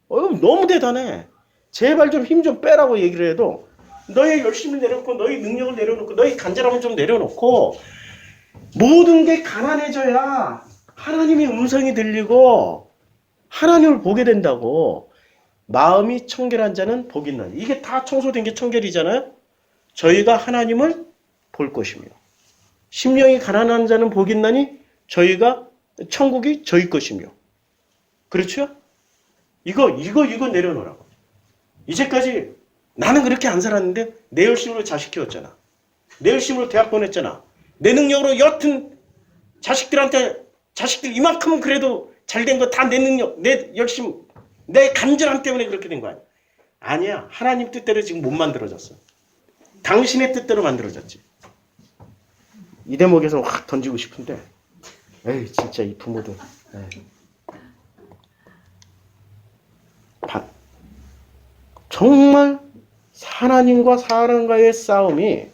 너무 대단해. 제발 좀 힘 좀 빼라고 얘기를 해도 너의 열심을 내려놓고 너의 능력을 내려놓고 너의 간절함을 좀 내려놓고 모든 게 가난해져야 하나님의 음성이 들리고 하나님을 보게 된다고. 마음이 청결한 자는 복이 있나니. 이게 다 청소된 게 청결이잖아요. 저희가 하나님을 볼 것이며 심령이 가난한 자는 복이 있나니 저희가 천국이 저희 것이며. 그렇죠? 이거 내려놓으라고. 이제까지 나는 그렇게 안 살았는데 내 열심으로 자식 키웠잖아. 내 열심으로 대학 보냈잖아. 내 능력으로 여튼 자식들 이만큼은 그래도 잘된 거 다 내 능력, 내 열심, 내 간절함 때문에 그렇게 된 거 아니야. 아니야. 하나님 뜻대로 지금 못 만들어졌어. 당신의 뜻대로 만들어졌지. 이 대목에서 확 던지고 싶은데 에이 진짜 이 부모들 정말 하나님과 사람과의 싸움이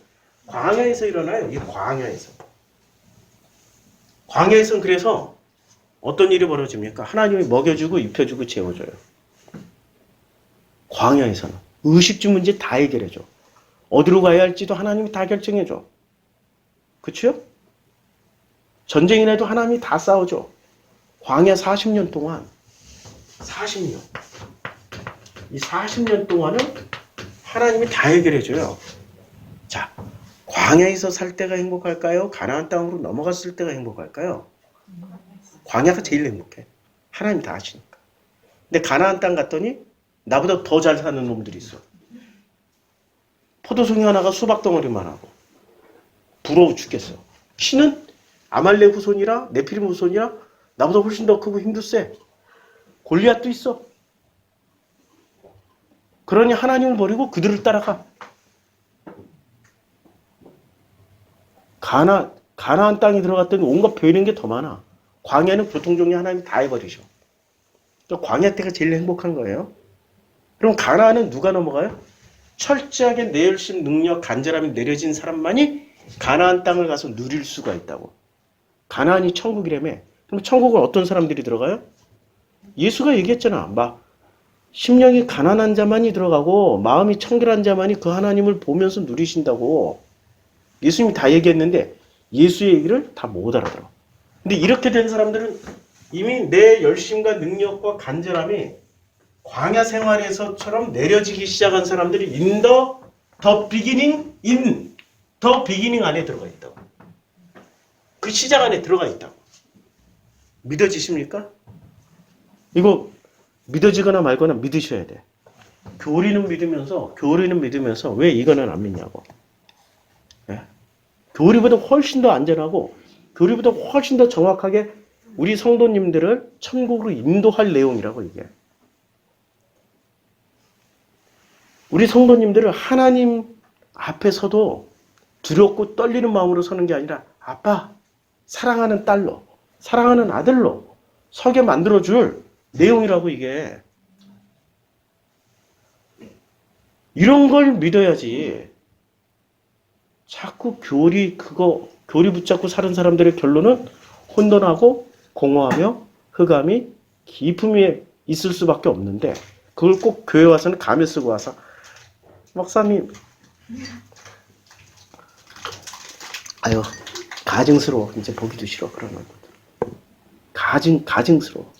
광야에서 일어나요. 이 광야에서. 광야에서는 그래서 어떤 일이 벌어집니까? 하나님이 먹여주고 입혀주고 재워줘요. 광야에서는 의식주 문제 다 해결해줘. 어디로 가야 할지도 하나님이 다 결정해줘. 그치요? 전쟁이 나도 하나님이 다 싸워줘. 광야 40년 동안 40년 이 40년 동안은 하나님이 다 해결해줘요. 자, 광야에서 살 때가 행복할까요? 가나안 땅으로 넘어갔을 때가 행복할까요? 광야가 제일 행복해. 하나님 다 아시니까. 근데 가나안 땅 갔더니 나보다 더 잘 사는 놈들이 있어. 포도송이 하나가 수박 덩어리만 하고. 부러워 죽겠어. 신은 아말렉 후손이라 네피림 후손이라 나보다 훨씬 더 크고 힘도 세. 골리앗도 있어. 그러니 하나님을 버리고 그들을 따라가. 가나안 땅에 들어갔더니 온갖 보이는 게 더 많아. 광야는 교통정리 하나님이 다 해버리셔. 그러니까 광야 때가 제일 행복한 거예요. 그럼 가나안은 누가 넘어가요? 철저하게 내 열심, 능력, 간절함이 내려진 사람만이 가나안 땅을 가서 누릴 수가 있다고. 가나안이 천국이라며. 그럼 천국은 어떤 사람들이 들어가요? 예수가 얘기했잖아. 막 심령이 가난한 자만이 들어가고 마음이 청결한 자만이 그 하나님을 보면서 누리신다고. 예수님이 다 얘기했는데 예수의 얘기를 다 못 알아들어. 근데 이렇게 된 사람들은 이미 내 열심과 능력과 간절함이 광야 생활에서처럼 내려지기 시작한 사람들이 in the beginning 안에 들어가 있다고. 그 시작 안에 들어가 있다고. 믿어지십니까? 이거 믿어지거나 말거나 믿으셔야 돼. 교리는 믿으면서 왜 이거는 안 믿냐고. 네? 교리보다 훨씬 더 안전하고 교리보다 훨씬 더 정확하게 우리 성도님들을 천국으로 인도할 내용이라고 이게. 우리 성도님들을 하나님 앞에서도 두렵고 떨리는 마음으로 서는 게 아니라 아빠, 사랑하는 딸로, 사랑하는 아들로 서게 만들어줄 내용이라고 이게. 이런 걸 믿어야지. 자꾸 교리 붙잡고 사는 사람들의 결론은 혼돈하고 공허하며 흑암이 깊음이 있을 수밖에 없는데 그걸 꼭 교회 와서는 가면 쓰고 와서 목사님 아유 가증스러워. 이제 보기도 싫어. 그러는 거. 가증스러워.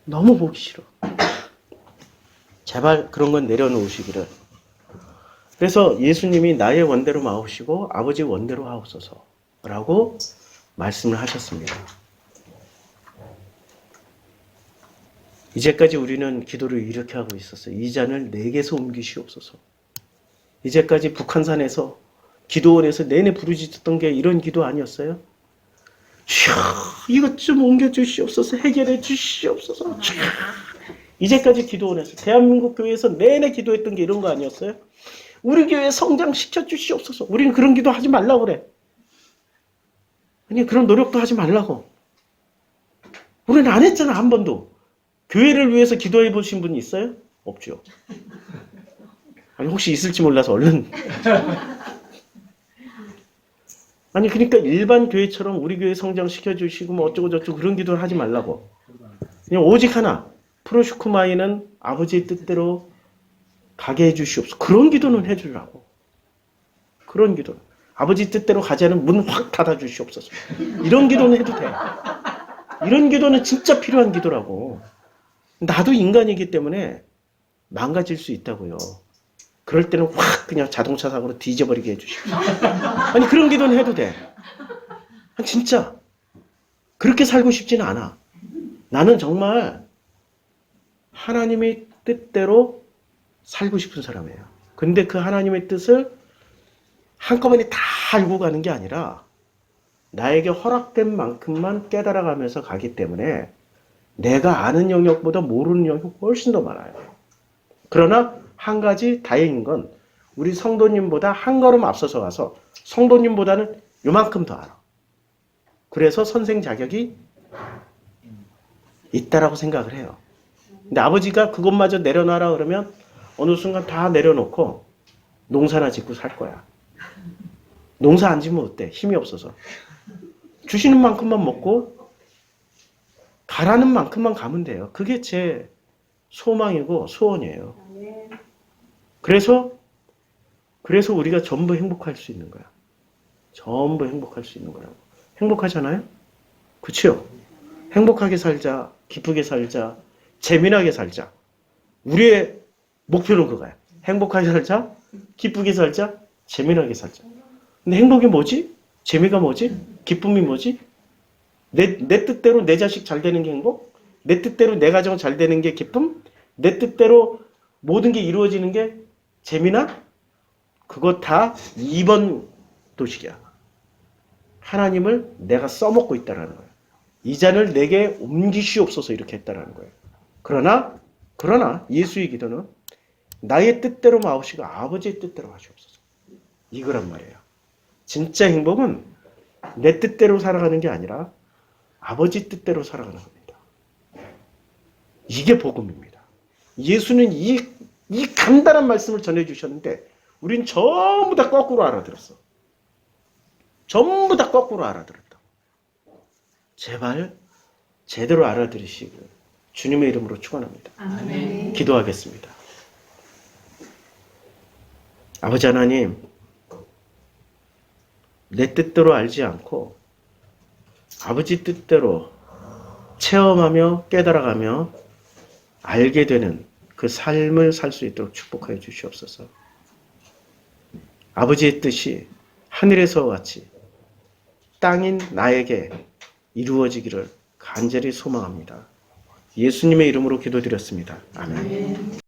너무 보기 싫어. 제발 그런 건 내려놓으시기를. 그래서 예수님이 나의 원대로 마옵시고 아버지 원대로 하옵소서라고 말씀을 하셨습니다. 이제까지 우리는 기도를 이렇게 하고 있었어요. 이 잔을 내게서 옮기시옵소서. 이제까지 북한산에서 기도원에서 내내 부르짖었던 게 이런 기도 아니었어요? 주여 이것 좀 옮겨주시옵소서. 해결해 주시옵소서. 이제까지 기도원에서 대한민국 교회에서 내내 기도했던 게 이런 거 아니었어요? 우리 교회 성장시켜 주시옵소서. 우리는 그런 기도 하지 말라고 그래. 아니 그런 노력도 하지 말라고. 우리는 안 했잖아 한 번도. 교회를 위해서 기도해 보신 분 있어요? 없죠. 아니 혹시 있을지 몰라서 얼른. 아니 그러니까 일반 교회처럼 우리 교회 성장시켜 주시고 뭐 어쩌고 저쩌고 그런 기도를 하지 말라고. 그냥 오직 하나. 프로슈크마이는 아버지의 뜻대로 가게 해 주시옵소서. 그런 기도는 해 주라고. 그런 기도. 아버지 뜻대로 가자는 문 확 닫아 주시옵소서. 이런 기도는 해도 돼. 이런 기도는 진짜 필요한 기도라고. 나도 인간이기 때문에 망가질 수 있다고요. 그럴 때는 확 그냥 자동차 사고로 뒤져버리게 해주십시오. 아니 그런 기도는 해도 돼. 아니, 진짜 그렇게 살고 싶지는 않아. 나는 정말 하나님의 뜻대로 살고 싶은 사람이에요. 근데 그 하나님의 뜻을 한꺼번에 다 알고 가는 게 아니라 나에게 허락된 만큼만 깨달아가면서 가기 때문에 내가 아는 영역보다 모르는 영역이 훨씬 더 많아요. 그러나 한 가지 다행인 건 우리 성도님보다 한 걸음 앞서서 가서 성도님보다는 요만큼 더 알아. 그래서 선생 자격이 있다라고 생각을 해요. 근데 아버지가 그것마저 내려놔라 그러면 어느 순간 다 내려놓고 농사나 짓고 살 거야. 농사 안 지면 어때? 힘이 없어서. 주시는 만큼만 먹고 가라는 만큼만 가면 돼요. 그게 제 소망이고 소원이에요. 그래서 우리가 전부 행복할 수 있는 거야. 전부 행복할 수 있는 거라고. 행복하잖아요? 그치요? 행복하게 살자, 기쁘게 살자, 재미나게 살자. 우리의 목표는 그거야. 행복하게 살자, 기쁘게 살자, 재미나게 살자. 근데 행복이 뭐지? 재미가 뭐지? 기쁨이 뭐지? 내 뜻대로 내 자식 잘 되는 게 행복? 내 뜻대로 내 가정 잘 되는 게 기쁨? 내 뜻대로 모든 게 이루어지는 게 재미나? 그거 다 2번 도식이야. 하나님을 내가 써먹고 있다라는 거예요. 이 잔을 내게 옮기시옵소서 이렇게 했다라는 거예요. 그러나 예수의 기도는 나의 뜻대로 마옵시고 아버지의 뜻대로 하시옵소서. 이거란 말이에요. 진짜 행복은 내 뜻대로 살아가는 게 아니라 아버지 뜻대로 살아가는 겁니다. 이게 복음입니다. 예수는 이 간단한 말씀을 전해주셨는데 우린 전부 다 거꾸로 알아들었어. 전부 다 거꾸로 알아들었다. 제발 제대로 알아들으시길 주님의 이름으로 축원합니다.
아멘.
기도하겠습니다. 아버지 하나님, 내 뜻대로 알지 않고 아버지 뜻대로 체험하며 깨달아가며 알게 되는 그 삶을 살 수 있도록 축복하여 주시옵소서. 아버지의 뜻이 하늘에서와 같이 땅인 나에게 이루어지기를 간절히 소망합니다. 예수님의 이름으로 기도드렸습니다. 아멘.